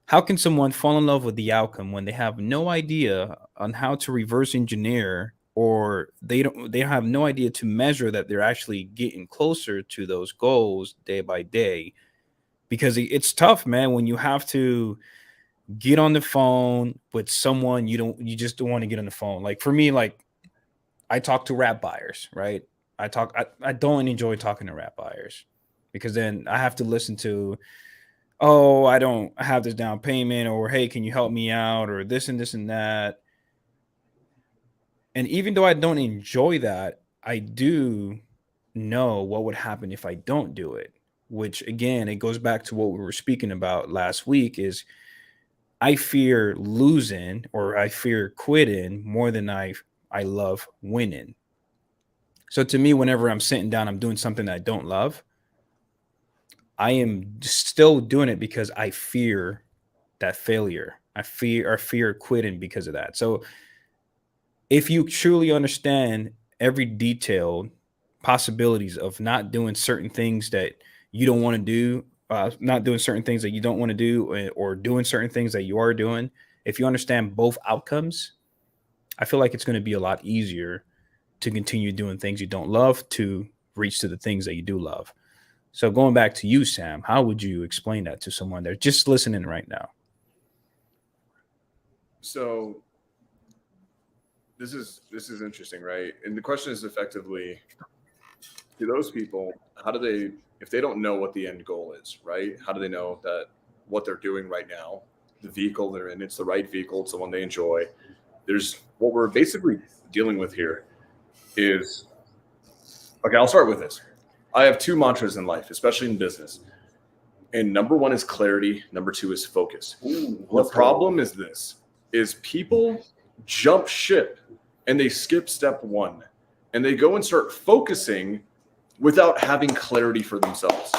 How can someone fall in love with the outcome when they have no idea on how to reverse engineer, or they have no idea to measure that they're actually getting closer to those goals day by day? Because it's tough, man, when you have to get on the phone with someone you just don't want to get on the phone. Like for me, like I talk to rap buyers, right? I don't enjoy talking to rap buyers because then I have to listen to, oh, I don't have this down payment, or hey, can you help me out, or this and this and that. And even though I don't enjoy that, I do know what would happen if I don't do it, which again, it goes back to what we were speaking about last week is I fear losing, or I fear quitting more than I love winning. So to me, whenever I'm sitting down, I'm doing something that I don't love, I am still doing it because I fear that failure. I fear quitting because of that. So if you truly understand every detailed possibilities of not doing certain things that you don't want to do, not doing certain things that you don't want to do, or doing certain things that you are doing, if you understand both outcomes, I feel like it's going to be a lot easier to continue doing things you don't love to reach to the things that you do love. So going back to you, Sam, how would you explain that to someone that's just listening right now? So this is interesting, right? And the question is effectively, to those people, how do they, if they don't know what the end goal is, right? How do they know that what they're doing right now, the vehicle they're in, it's the right vehicle, it's the one they enjoy? There's what we're basically dealing with here is, okay, I'll start with this. I have two mantras in life, especially in business. And number one is clarity. Number two is focus. The problem is this, is people jump ship and they skip step one and they go and start focusing without having clarity for themselves.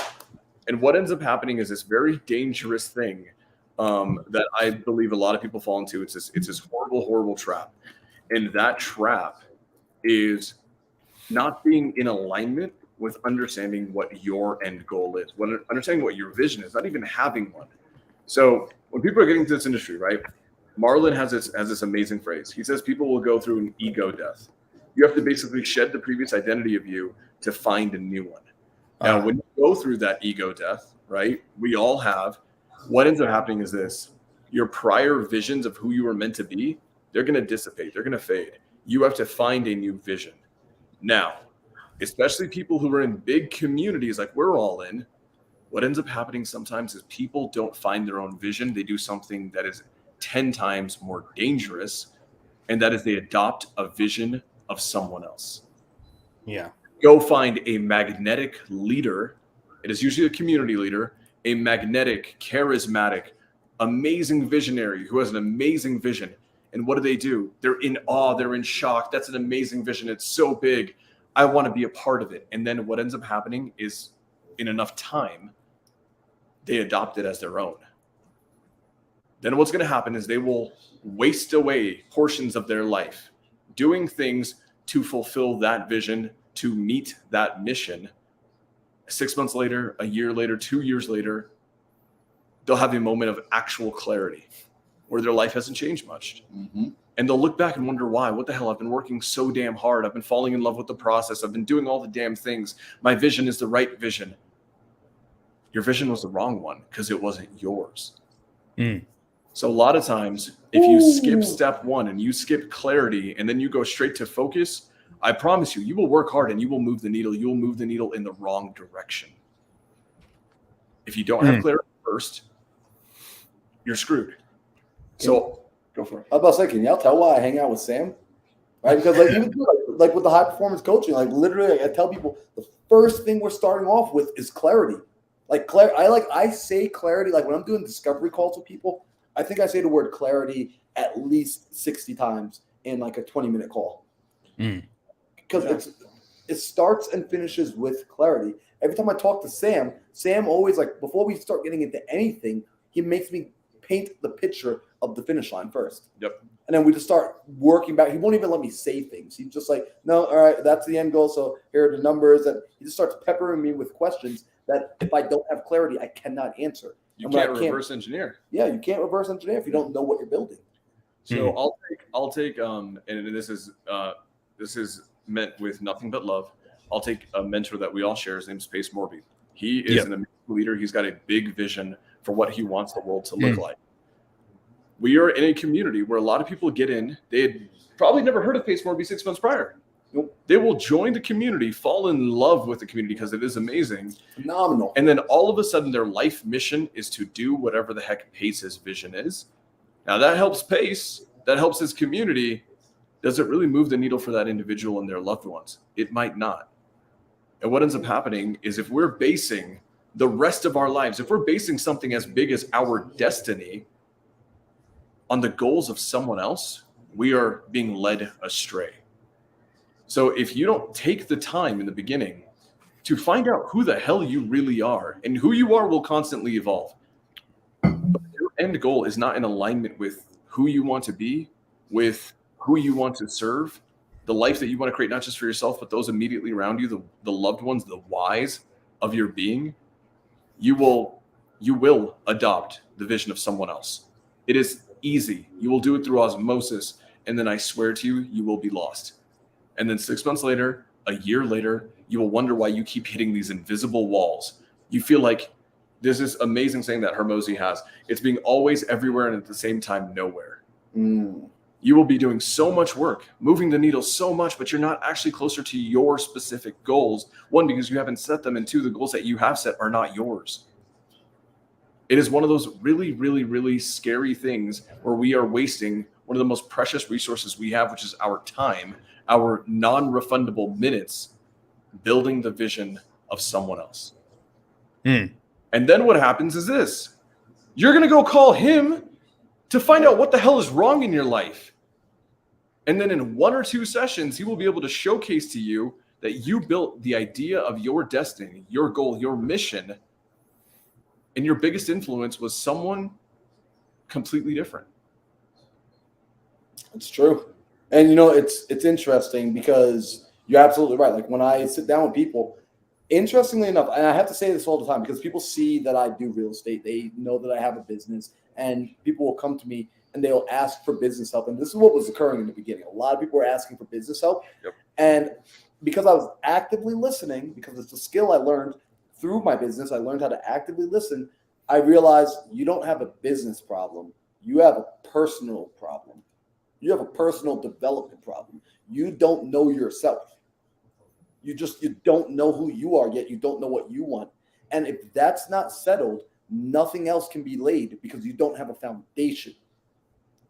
And what ends up happening is this very dangerous thing that I believe a lot of people fall into. It's this horrible, horrible trap. And that trap is not being in alignment with understanding what your end goal is, when understanding what your vision is, not even having one. So when people are getting to this industry, right? Marlon has this amazing phrase. He says people will go through an ego death. You have to basically shed the previous identity of you to find a new one. Now, when you go through that ego death, right? We all have. What ends up happening is this: your prior visions of who you were meant to be, they're going to dissipate. They're going to fade. You have to find a new vision. Now, especially people who are in big communities like we're all in, what ends up happening sometimes is people don't find their own vision. They do something that is 10 times more dangerous, and that is they adopt a vision of someone else. Yeah. Go find a magnetic leader. It is usually a community leader, a magnetic, charismatic, amazing visionary who has an amazing vision. And what do? They're in awe. They're in shock. That's an amazing vision. It's so big. I want to be a part of it. And then what ends up happening is, in enough time, they adopt it as their own. Then what's going to happen is they will waste away portions of their life doing things to fulfill that vision, to meet that mission. 6 months later, a year later, 2 years later, they'll have a moment of actual clarity where their life hasn't changed much. Mm-hmm. And they'll look back and wonder why. What the hell? I've been working so damn hard. I've been falling in love with the process. I've been doing all the damn things. My vision is the right vision. Your vision was the wrong one because it wasn't yours. Mm. So a lot of times, if you skip step one and you skip clarity and then you go straight to focus, I promise you, you will work hard and you will move the needle. You will move the needle in the wrong direction. If you don't have clarity first, you're screwed. So go for it. I was about to say, can y'all tell why I hang out with Sam? Right? Because like even like with the high performance coaching, like literally, I tell people the first thing we're starting off with is clarity. Like I say clarity. Like when I'm doing discovery calls with people, I think I say the word clarity at least 60 times in like a 20-minute call. Because it starts and finishes with clarity. Every time I talk to Sam always, like, before we start getting into anything, he makes me paint the picture of the finish line first. Yep. And then we just start working back. He won't even let me say things. He's just like, no, all right, that's the end goal. So here are the numbers. And he just starts peppering me with questions that if I don't have clarity, I cannot answer. You can't reverse engineer. Yeah, you can't reverse engineer if you don't know what you're building. So I'll take and this is meant with nothing but love. I'll take a mentor that we all share. His name's Pace Morby. He is an amazing leader. He's got a big vision for what he wants the world to look like. We are in a community where a lot of people get in. They had probably never heard of Pace Morby 6 months prior. Nope. They will join the community, fall in love with the community because it is amazing. Phenomenal. And then all of a sudden their life mission is to do whatever the heck Pace's vision is. Now that helps Pace, that helps his community. Does it really move the needle for that individual and their loved ones? It might not. And what ends up happening is if we're basing the rest of our lives, if we're basing something as big as our destiny on the goals of someone else, we are being led astray. So if you don't take the time in the beginning to find out who the hell you really are, and who you are will constantly evolve. But your end goal is not in alignment with who you want to be, with who you want to serve, the life that you want to create, not just for yourself, but those immediately around you, the loved ones, the whys of your being, you will adopt the vision of someone else. It is easy. You will do it through osmosis. and then I swear to you, you will be lost. And then 6 months later, a year later, you will wonder why you keep hitting these invisible walls. You feel like there's this amazing saying that Hormozi has. It's being always everywhere and at the same time nowhere. You will be doing so much work, moving the needle so much, but you're not actually closer to your specific goals. One, because you haven't set them, and two, the goals that you have set are not yours. It is one of those really, really, really scary things where we are wasting one of the most precious resources we have, which is our time, our non-refundable minutes, building the vision of someone else. And then what happens is this. You're going to go call him to find out what the hell is wrong in your life. And then in 1 or 2 sessions, he will be able to showcase to you that you built the idea of your destiny, your goal, your mission, and your biggest influence was someone completely different. It's true. And, you know, it's interesting because you're absolutely right. Like when I sit down with people, interestingly enough, and I have to say this all the time because people see that I do real estate. They know that I have a business, and people will come to me and they'll ask for business help. And this is what was occurring in the beginning. A lot of people were asking for business help. Yep. And because I was actively listening, because it's a skill I learned through my business, I learned how to actively listen. I realized you don't have a business problem. You have a personal problem. You have a personal development problem. You don't know yourself. You don't know who you are yet. You don't know what you want. And if that's not settled, nothing else can be laid because you don't have a foundation.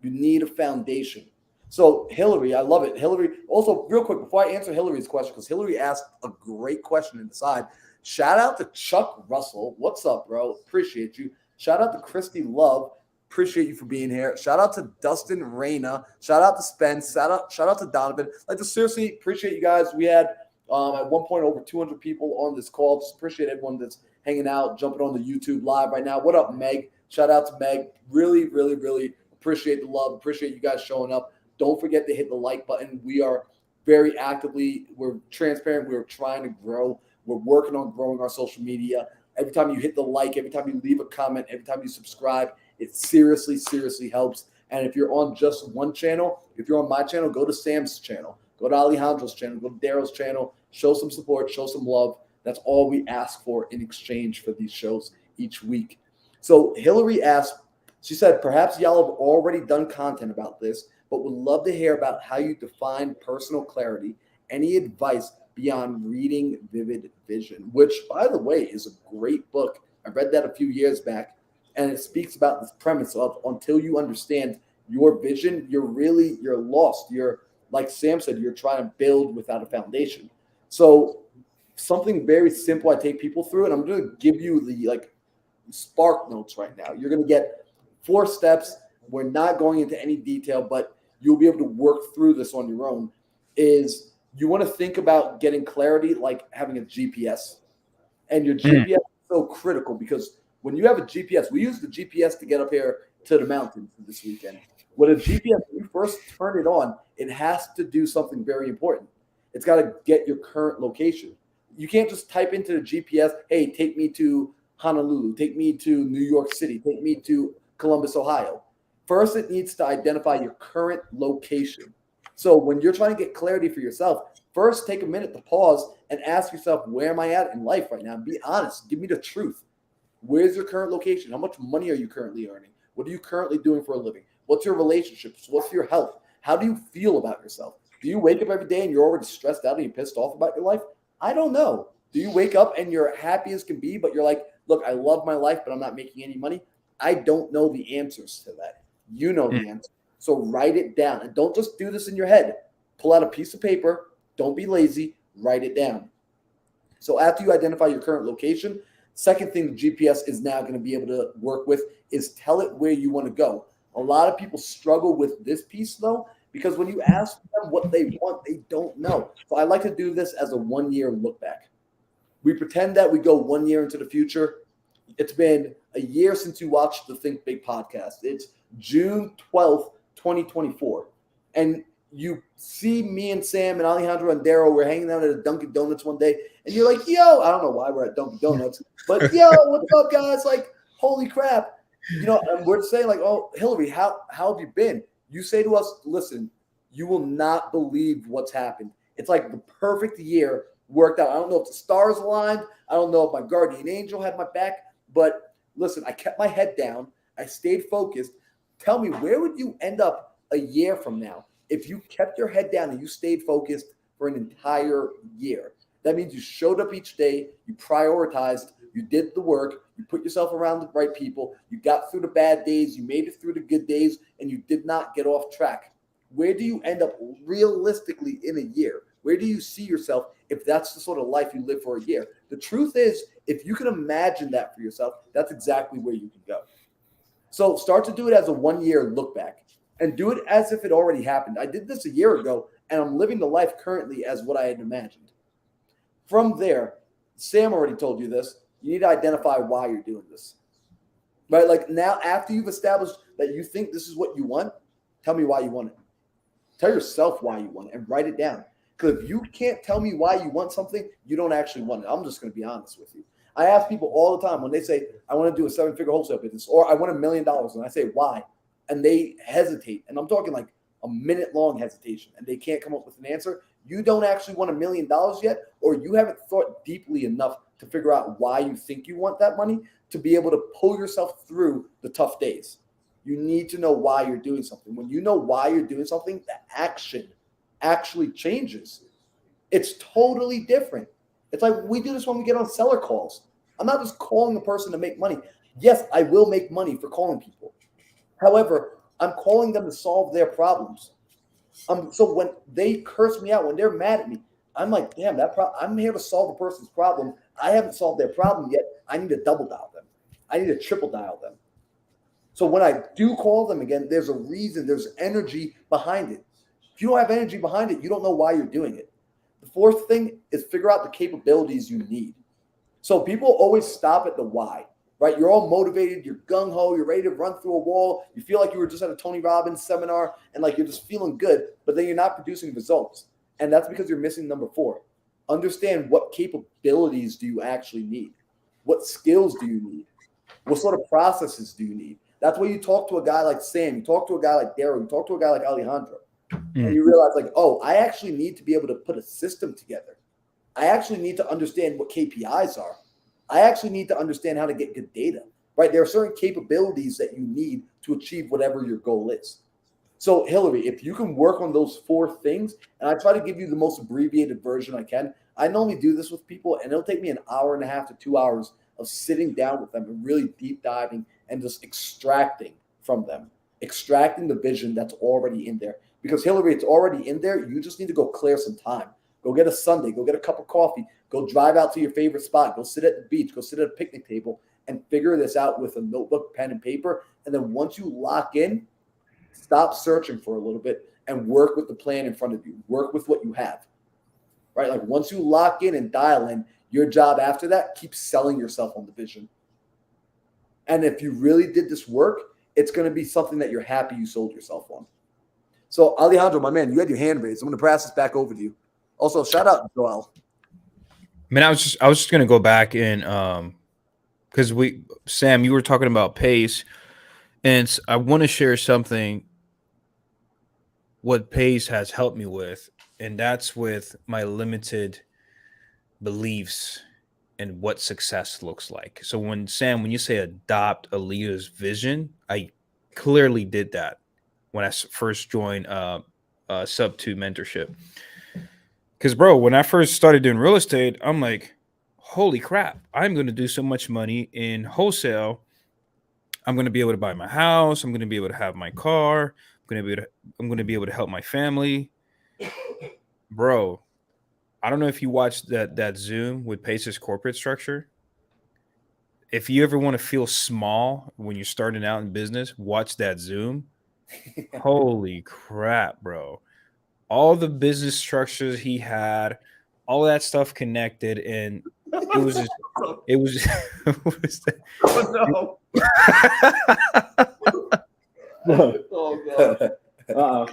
You need a foundation. So Hillary, I love it. Hillary, also real quick, before I answer Hillary's question, because Hillary asked a great question in the side, shout out to Chuck Russell. What's up, bro? Appreciate you. Shout out to Christy Love. Appreciate you for being here. Shout out to Dustin Reyna. Shout out to Spence. Shout out to Donovan. Like, just seriously appreciate you guys. We had at one point over 200 people on this call. Just appreciate everyone that's hanging out, jumping on the YouTube live right now. What up, Meg? Shout out to Meg. Really, really, really appreciate the love. Appreciate you guys showing up. Don't forget to hit the like button. We are very actively, we're transparent. We're trying to grow. We're working on growing our social media. Every time you hit the like, every time you leave a comment, every time you subscribe, it seriously, seriously helps. And if you're on just one channel, if you're on my channel, go to Sam's channel. Go to Alejandro's channel. Go to Daryl's channel. Show some support. Show some love. That's all we ask for in exchange for these shows each week. So Hillary asked, she said, perhaps y'all have already done content about this, but would love to hear about how you define personal clarity. Any advice beyond reading Vivid Vision, which, by the way, is a great book. I read that a few years back, and it speaks about this premise of until you understand your vision, you're lost. You're, like Sam said, you're trying to build without a foundation. So something very simple I take people through, and I'm going to give you the spark notes right now. You're going to get 4 steps. We're not going into any detail, but you'll be able to work through this on your own. Is you want to think about getting clarity like having a GPS. And your GPS is so critical because when you have a GPS, we use the GPS to get up here to the mountains this weekend. With a GPS, when you first turn it on, it has to do something very important. It's got to get your current location. You can't just type into the GPS, hey, take me to Honolulu, take me to New York City, take me to Columbus, Ohio. First, it needs to identify your current location. So when you're trying to get clarity for yourself, first take a minute to pause and ask yourself, where am I at in life right now? Be honest. Give me the truth. Where's your current location? How much money are you currently earning? What are you currently doing for a living? What's your relationships? What's your health? How do you feel about yourself? Do you wake up every day and you're already stressed out and you're pissed off about your life? I don't know. Do you wake up and you're happy as can be, but you're like, look, I love my life, but I'm not making any money? I don't know the answers to that. You know the answer. So write it down. And don't just do this in your head. Pull out a piece of paper. Don't be lazy. Write it down. So after you identify your current location, second thing the GPS is now going to be able to work with is tell it where you want to go. A lot of people struggle with this piece, though, because when you ask them what they want, they don't know. So I like to do this as a 1-year look back. We pretend that we go 1 year into the future. It's been a year since you watched the Think Big podcast. It's June 12th, 2024. And you see me and Sam and Alejandro and Daryl, we're hanging out at a Dunkin' Donuts one day, and you're like, yo, I don't know why we're at Dunkin' Donuts, but yo, what's up, guys? Like, holy crap. You know, and we're saying like, oh, Hillary, how have you been? You say to us, listen, You will not believe what's happened. It's like the perfect year worked out. I don't know if the stars aligned. I don't know if my guardian angel had my back. But listen, I kept my head down. I stayed focused. Tell me, where would you end up a year from now if you kept your head down and you stayed focused for an entire year? That means you showed up each day, you prioritized, you did the work, you put yourself around the right people, you got through the bad days, you made it through the good days, and you did not get off track. Where do you end up realistically in a year? Where do you see yourself if that's the sort of life you live for a year? The truth is, if you can imagine that for yourself, that's exactly where you can go. So start to do it as a 1 year look back and do it as if it already happened. I did this a year ago, and I'm living the life currently as what I had imagined. From there, Sam already told you this. You need to identify why you're doing this, right? Like now, after you've established that you think this is what you want, tell me why you want it. Tell yourself why you want it and write it down. Because if you can't tell me why you want something, you don't actually want it. I'm just going to be honest with you. I ask people all the time when they say, I want to do a 7-figure wholesale business or I want $1 million. And I say, why? And they hesitate. And I'm talking like a minute-long hesitation. And they can't come up with an answer. You don't actually want $1 million yet, or you haven't thought deeply enough to figure out why you think you want that money to be able to pull yourself through the tough days. You need to know why you're doing something. When you know why you're doing something, the action actually changes. It's totally different. It's like we do this when we get on seller calls. I'm not just calling a person to make money. Yes, I will make money for calling people. However, I'm calling them to solve their problems. So when they curse me out, when they're mad at me, I'm like, damn, I'm here to solve a person's problem. I haven't solved their problem yet. I need to double dial them. I need to triple dial them. So when I do call them again, there's a reason, there's energy behind it. If you don't have energy behind it, you don't know why you're doing it. The fourth thing is figure out the capabilities you need. So people always stop at the why, right? You're all motivated, you're gung-ho, you're ready to run through a wall. You feel like you were just at a Tony Robbins seminar and like you're just feeling good, but then you're not producing results. And that's because you're missing number 4. Understand what capabilities do you actually need? What skills do you need? What sort of processes do you need? That's why you talk to a guy like Sam, you talk to a guy like Daryl, you talk to a guy like Alejandro, and you realize like, oh, I actually need to be able to put a system together. I actually need to understand what KPIs are. I actually need to understand how to get good data, right? There are certain capabilities that you need to achieve whatever your goal is. So Hillary, if you can work on those 4 things, and I try to give you the most abbreviated version I can, I normally do this with people, and it'll take me an hour and a half to 2 hours of sitting down with them and really deep diving and just extracting from them, extracting the vision that's already in there. Because Hillary, it's already in there. You just need to go clear some time. Go get a sundae, go get a cup of coffee, go drive out to your favorite spot, go sit at the beach, go sit at a picnic table and figure this out with a notebook, pen, and paper. And then once you lock in, stop searching for a little bit and work with the plan in front of you. Work with what you have, right? Like once you lock in and dial in, your job after that, keep selling yourself on the vision. And if you really did this work, it's going to be something that you're happy you sold yourself on. So Alejandro, my man, you had your hand raised. I'm going to pass this back over to you. Also, shout out to Joel. Man, I was just gonna go back and because Sam, you were talking about pace, and I want to share something what pace has helped me with, and that's with my limited beliefs and what success looks like. So when you say adopt a leader's vision, I clearly did that when I first joined Sub 2 mentorship. Because, bro, when I first started doing real estate, I'm like, holy crap, I'm going to do so much money in wholesale. I'm going to be able to buy my house. I'm going to be able to have my car. I'm going to be able to help my family. Bro, I don't know if you watched that Zoom with Pace's corporate structure. If you ever want to feel small when you're starting out in business, watch that Zoom. Holy crap, bro. All the business structures he had, all that stuff connected, and it was Oh no! Oh god! Uh-oh.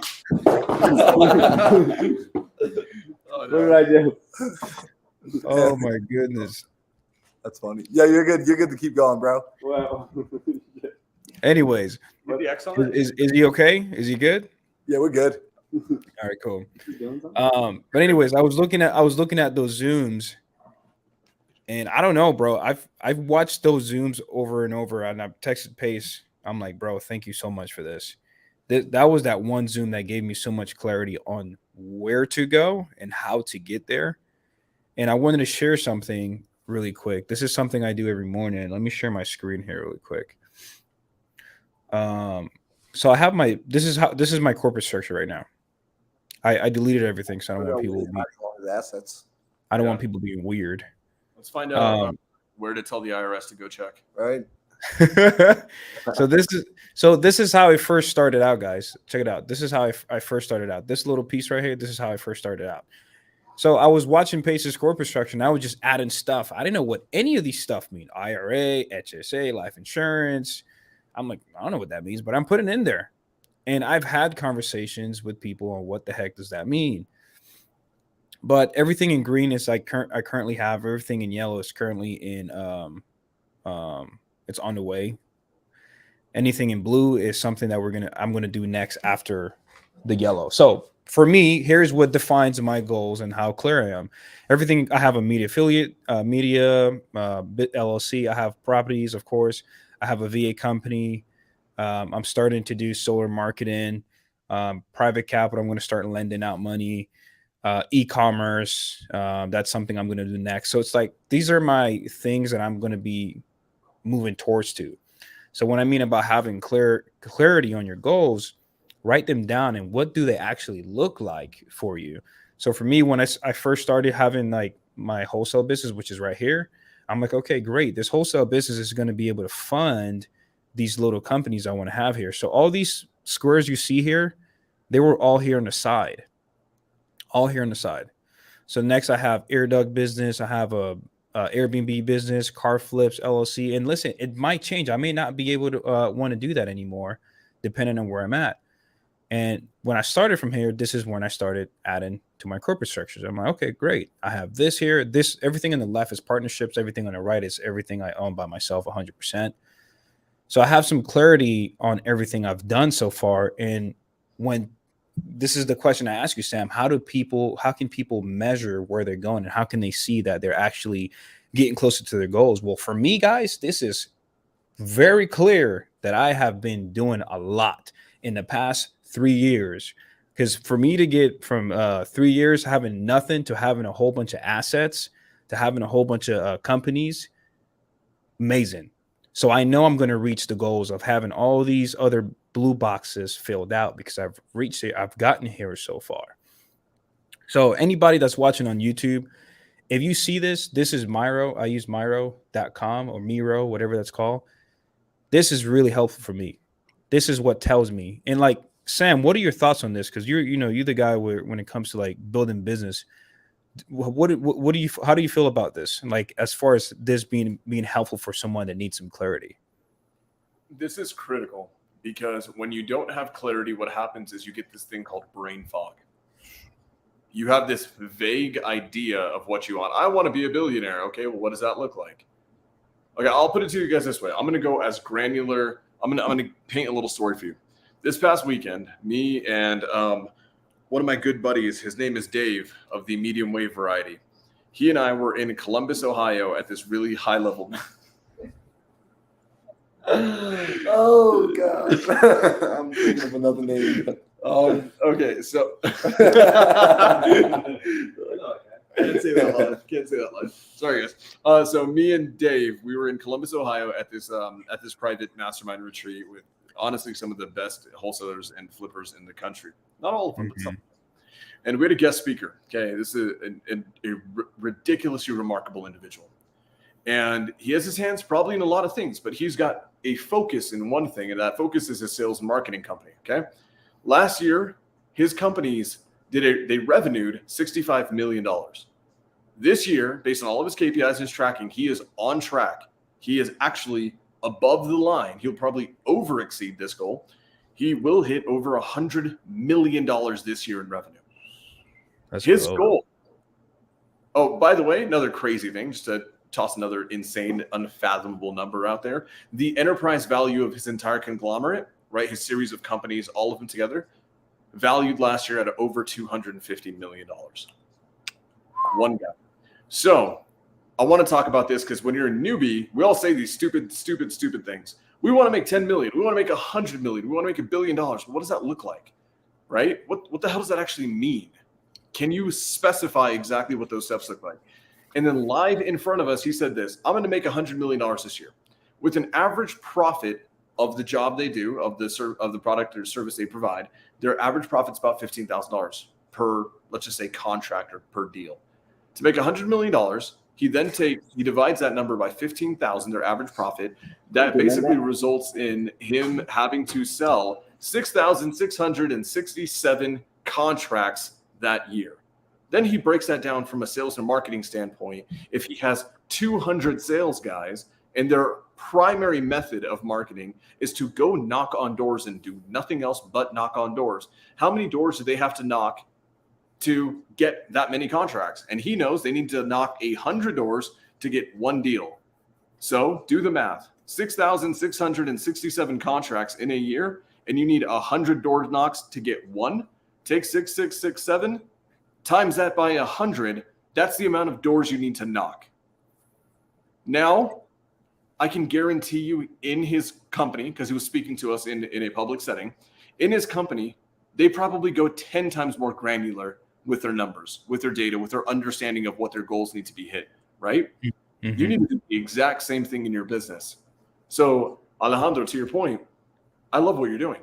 Oh, What did I do? oh my goodness. That's funny. Yeah, you're good. You're good to keep going, bro. Well, Anyways, Get the X on it? is he okay? Is he good? Yeah, we're good. All right, cool. He's doing something. But anyways, I was looking at those Zooms, and I don't know, bro. I've watched those Zooms over and over, and I've texted Pace. I'm like, bro, thank you so much for this. That was that one Zoom that gave me so much clarity on where to go and how to get there. And I wanted to share something really quick. This is something I do every morning. Let me share my screen here really quick. So I have this is my corporate structure right now. I deleted everything, so I don't want people his assets, I don't Yeah. want people being weird. Let's find out where to tell the IRS to go check. right? So this is how I first started out, guys. Check it out. This is how I first started out. This little piece right here, this is how I first started out. So I was watching Pace's corporate structure, and I was just adding stuff. I didn't know what any of these stuff mean. IRA, HSA, life insurance. I'm like, I don't know what that means, but I'm putting it in there. And I've had conversations with people on what the heck does that mean. But everything in green is I currently have. Everything in yellow is currently in it's on the way. Anything in blue is something that I'm gonna do next after the yellow. So for me, here's what defines my goals and how clear I am. Everything I have a media affiliate, Bit LLC. I have properties, of course. I have a VA company. I'm starting to do solar marketing, private capital. I'm going to start lending out money, e-commerce. That's something I'm going to do next. So it's like these are my things that I'm going to be moving towards to. So when I mean about having clarity on your goals, write them down and what do they actually look like for you. So for me, when I first started having like my wholesale business, which is right here, I'm like, okay, great. This wholesale business is going to be able to fund these little companies I want to have here. So all these squares you see here, they were all here on the side, all here on the side. So next I have air duct business. I have a Airbnb business, car flips, LLC. And listen, it might change. I may not be able to want to do that anymore, depending on where I'm at. And when I started from here, this is when I started adding to my corporate structures. I'm like, okay, great. I have this here. This, everything on the left is partnerships. Everything on the right is everything I own by myself 100%. So I have some clarity on everything I've done so far. And when this is the question I ask you, Sam, how can people measure where they're going and how can they see that they're actually getting closer to their goals? Well, for me, guys, this is very clear that I have been doing a lot in the past 3 years. Because for me to get from 3 years having nothing to having a whole bunch of assets to having a whole bunch of companies, amazing. So I know I'm going to reach the goals of having all these other blue boxes filled out because I've reached it. I've gotten here so far. So anybody that's watching on YouTube, if you see this is Miro. I use Miro.com or Miro, whatever that's called. This is really helpful for me. This is what tells me. And like, Sam, what are your thoughts on this? Because you're the guy when it comes to like building business. What do you, how do you feel about this? And like, as far as this being helpful for someone that needs some clarity. This is critical because when you don't have clarity, what happens is you get this thing called brain fog. You have this vague idea of what you want. I want to be a billionaire. Okay, well, what does that look like? Okay, I'll put it to you guys this way. I'm going to go as granular. I'm going to paint a little story for you. This past weekend, me and one of my good buddies, his name is Dave of the medium wave variety. He and I were in Columbus, Ohio at this really high level. Oh God! I'm thinking of another name. Okay, so can't say that loud. Sorry, guys. So me and Dave, we were in Columbus, Ohio, at this private mastermind retreat with honestly some of the best wholesalers and flippers in the country. Not all of them, but some. And we had a guest speaker. Okay, this is a ridiculously remarkable individual. And he has his hands probably in a lot of things, but he's got a focus in one thing, and that focus is his sales and marketing company. Okay. Last year, his companies they revenued $65 million. This year, based on all of his KPIs and his tracking, he is on track. He is actually above the line. He'll probably over exceed this goal. He will hit over $100 million this year in revenue. That's his goal. Oh, by the way, another crazy thing, just to toss another insane, unfathomable number out there. The enterprise value of his entire conglomerate, right, his series of companies, all of them together, valued last year at over $250 million. One guy. So I want to talk about this because when you're a newbie, we all say these stupid things. We want to make 10 million. We want to make 100 million. We want to make $1 billion. But what does that look like? Right? What the hell does that actually mean? Can you specify exactly what those steps look like? And then live in front of us, he said this: I'm going to make $100 million this year with an average profit of the job they do, of the product or service they provide. Their average profit's about $15,000 per, let's just say, contract or per deal. To make $100 million, he divides that number by 15,000, their average profit. That basically results in him having to sell 6,667 contracts that year. Then he breaks that down from a sales and marketing standpoint. If he has 200 sales guys and their primary method of marketing is to go knock on doors and do nothing else but knock on doors, how many doors do they have to knock to get that many contracts? And he knows they need to knock 100 doors to get one deal. So do the math. 6,667 contracts in a year, and you need 100 door knocks to get one. Take 6,667, times that by 100. That's the amount of doors you need to knock. Now, I can guarantee you in his company, because he was speaking to us in a public setting, in his company, they probably go 10 times more granular with their numbers, with their data, with their understanding of what their goals need to be hit, right? Mm-hmm. You need to do the exact same thing in your business. So, Alejandro, to your point, I love what you're doing.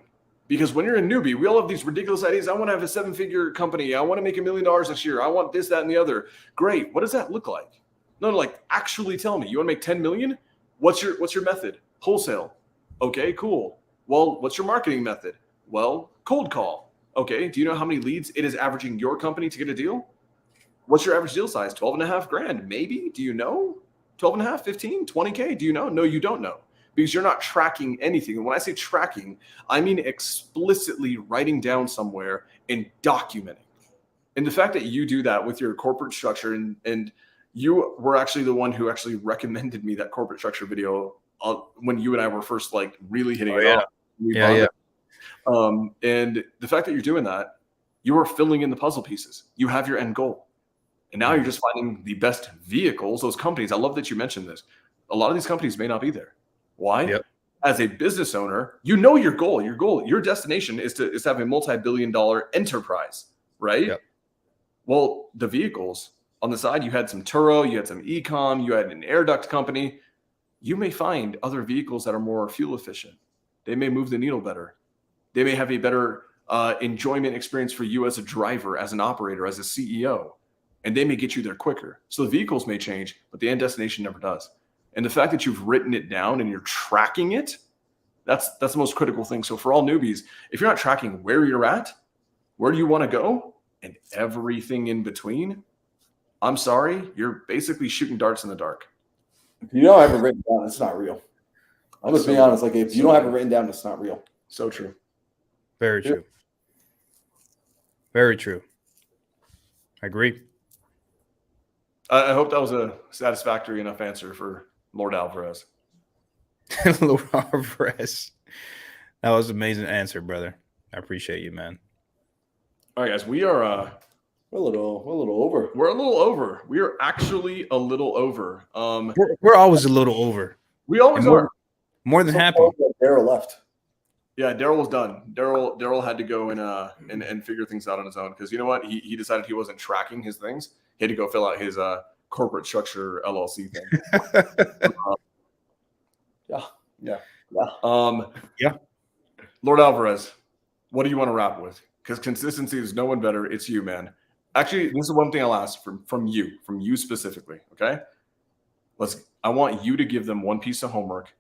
Because when you're a newbie, we all have these ridiculous ideas. I want to have a 7-figure company. I want to make $1 million this year. I want this, that, and the other. Great. What does that look like? No, like actually tell me. You want to make 10 million? What's your method? Wholesale. Okay, cool. Well, what's your marketing method? Well, cold call. Okay. Do you know how many leads it is averaging your company to get a deal? What's your average deal size? 12.5 grand. Maybe. Do you know? 12.5, 15, 20K. Do you know? No, you don't know. Because you're not tracking anything. And when I say tracking, I mean explicitly writing down somewhere and documenting. And the fact that you do that with your corporate structure, and you were actually the one who actually recommended me that corporate structure video when you and I were first like really hitting it off. Yeah. And the fact that you're doing that, you are filling in the puzzle pieces. You have your end goal. And now you're just finding the best vehicles, those companies. I love that you mentioned this. A lot of these companies may not be there. Why? Yep. As a business owner, you know your goal. Your destination is to have a multi-billion-dollar enterprise, right? Yep. Well, the vehicles on the side, you had some Turo, you had some e-com, you had an air duct company. You may find other vehicles that are more fuel efficient. They may move the needle better. They may have a better enjoyment experience for you as a driver, as an operator, as a CEO, and they may get you there quicker. So the vehicles may change, but the end destination never does. And the fact that you've written it down and you're tracking it, that's the most critical thing. So for all newbies, if you're not tracking where you're at, where do you want to go, and everything in between, I'm sorry, you're basically shooting darts in the dark. If you don't have it written down, it's not real. I'm just being honest. Like if you don't have it written down, it's not real. So true. Very true. Very true. I agree. I hope that was a satisfactory enough answer for Lord Alvarez. Lord Alvarez. That was an amazing answer, brother. I appreciate you, man. All right, guys, we are we're a little over. We're a little over. We are actually a little over. We're always a little over. We always are. More than happy. Daryl left. Yeah, Daryl was done. Daryl had to go and figure things out on his own because you know what? He decided he wasn't tracking his things. He had to go fill out his corporate structure LLC thing. Yeah. Lord Alvarez, what do you want to wrap with? Because consistency is no one better. It's you, man. Actually, this is one thing I'll ask from you specifically. Okay, I want you to give them one piece of homework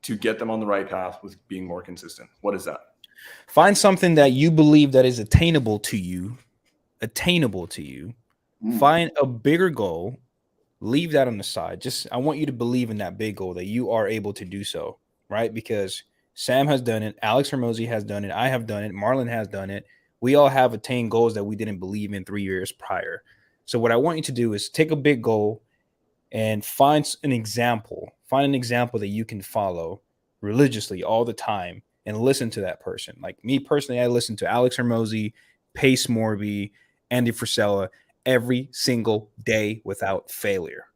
to get them on the right path with being more consistent. What is that? Find something that you believe that is attainable to you. Find a bigger goal. Leave that on the side. I want you to believe in that big goal that you are able to do so, right? Because Sam has done it. Alex Hormozi has done it. I have done it. Marlon has done it. We all have attained goals that we didn't believe in 3 years prior. So what I want you to do is take a big goal and find an example that you can follow religiously all the time and listen to that person. Like me personally, I listen to Alex Hermosi, Pace Morby, Andy Frisella every single day without failure.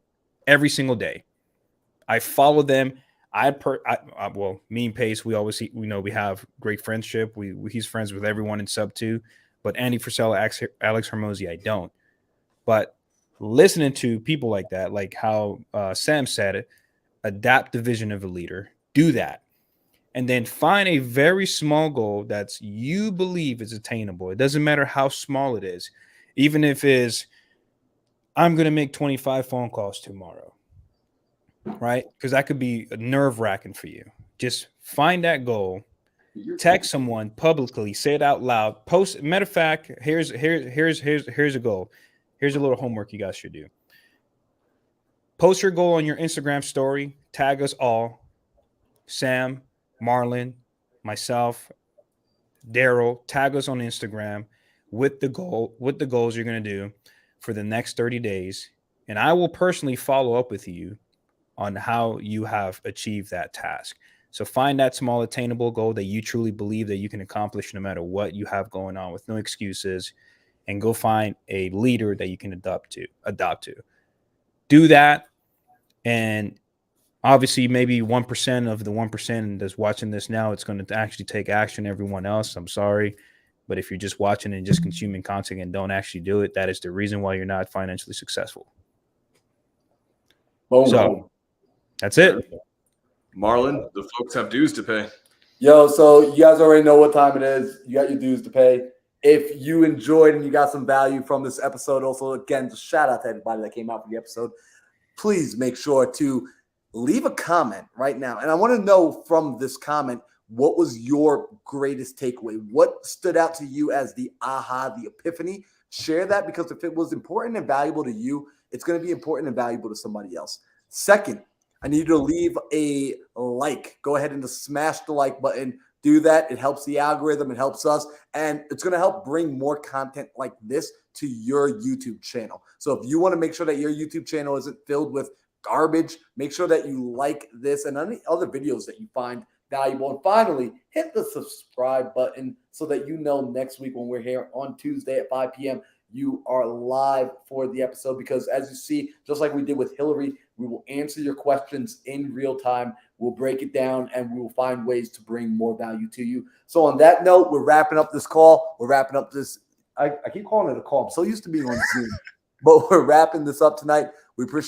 Every single day. I follow them. Well, me and Pace, we have great friendship. He's friends with everyone in Sub 2, but Andy Frisella, Alex Hermosi, I don't. But listening to people like that, like how Sam said it, adapt the vision of a leader, do that, and then find a very small goal that's you believe is attainable. It doesn't matter how small it is, even if it's I'm going to make 25 phone calls tomorrow, right? Because that could be nerve-wracking for you. Just find that goal, text someone publicly, say it out loud, post. Matter of fact, here's a goal. Here's a little homework you guys should do. Post your goal on your Instagram story. Tag us all. Sam, Marlon, myself, Daryl. Tag us on Instagram with the goals you're going to do for the next 30 days. And I will personally follow up with you on how you have achieved that task. So find that small attainable goal that you truly believe that you can accomplish no matter what you have going on, with no excuses, and go find a leader that you can adopt to. Do that. And obviously maybe 1% of the 1% that's watching this now, it's going to actually take action. Everyone else, I'm sorry. But if you're just watching and just consuming content and don't actually do it, that is the reason why you're not financially successful. Boom. So that's it. Marlon, the folks have dues to pay. Yo, so you guys already know what time it is. You got your dues to pay. If you enjoyed and you got some value from this episode, also, again, just shout out to everybody that came out for the episode. Please make sure to leave a comment right now. And I want to know from this comment, what was your greatest takeaway? What stood out to you as the aha, the epiphany? Share that, because if it was important and valuable to you, it's going to be important and valuable to somebody else. Second, I need you to leave a like. Go ahead and just smash the like button. Do that. It helps the algorithm. It helps us. And it's going to help bring more content like this to your YouTube channel. So if you want to make sure that your YouTube channel isn't filled with garbage, make sure that you like this and any other videos that you find valuable. And finally, hit the subscribe button so that you know next week when we're here on Tuesday at 5 p.m., you are live for the episode, because as you see, just like we did with Hillary, we will answer your questions in real time. We'll break it down and we will find ways to bring more value to you. So on that note, we're wrapping up this call. We're wrapping up this. I keep calling it a call. I'm so used to being on Zoom, but we're wrapping this up tonight. We appreciate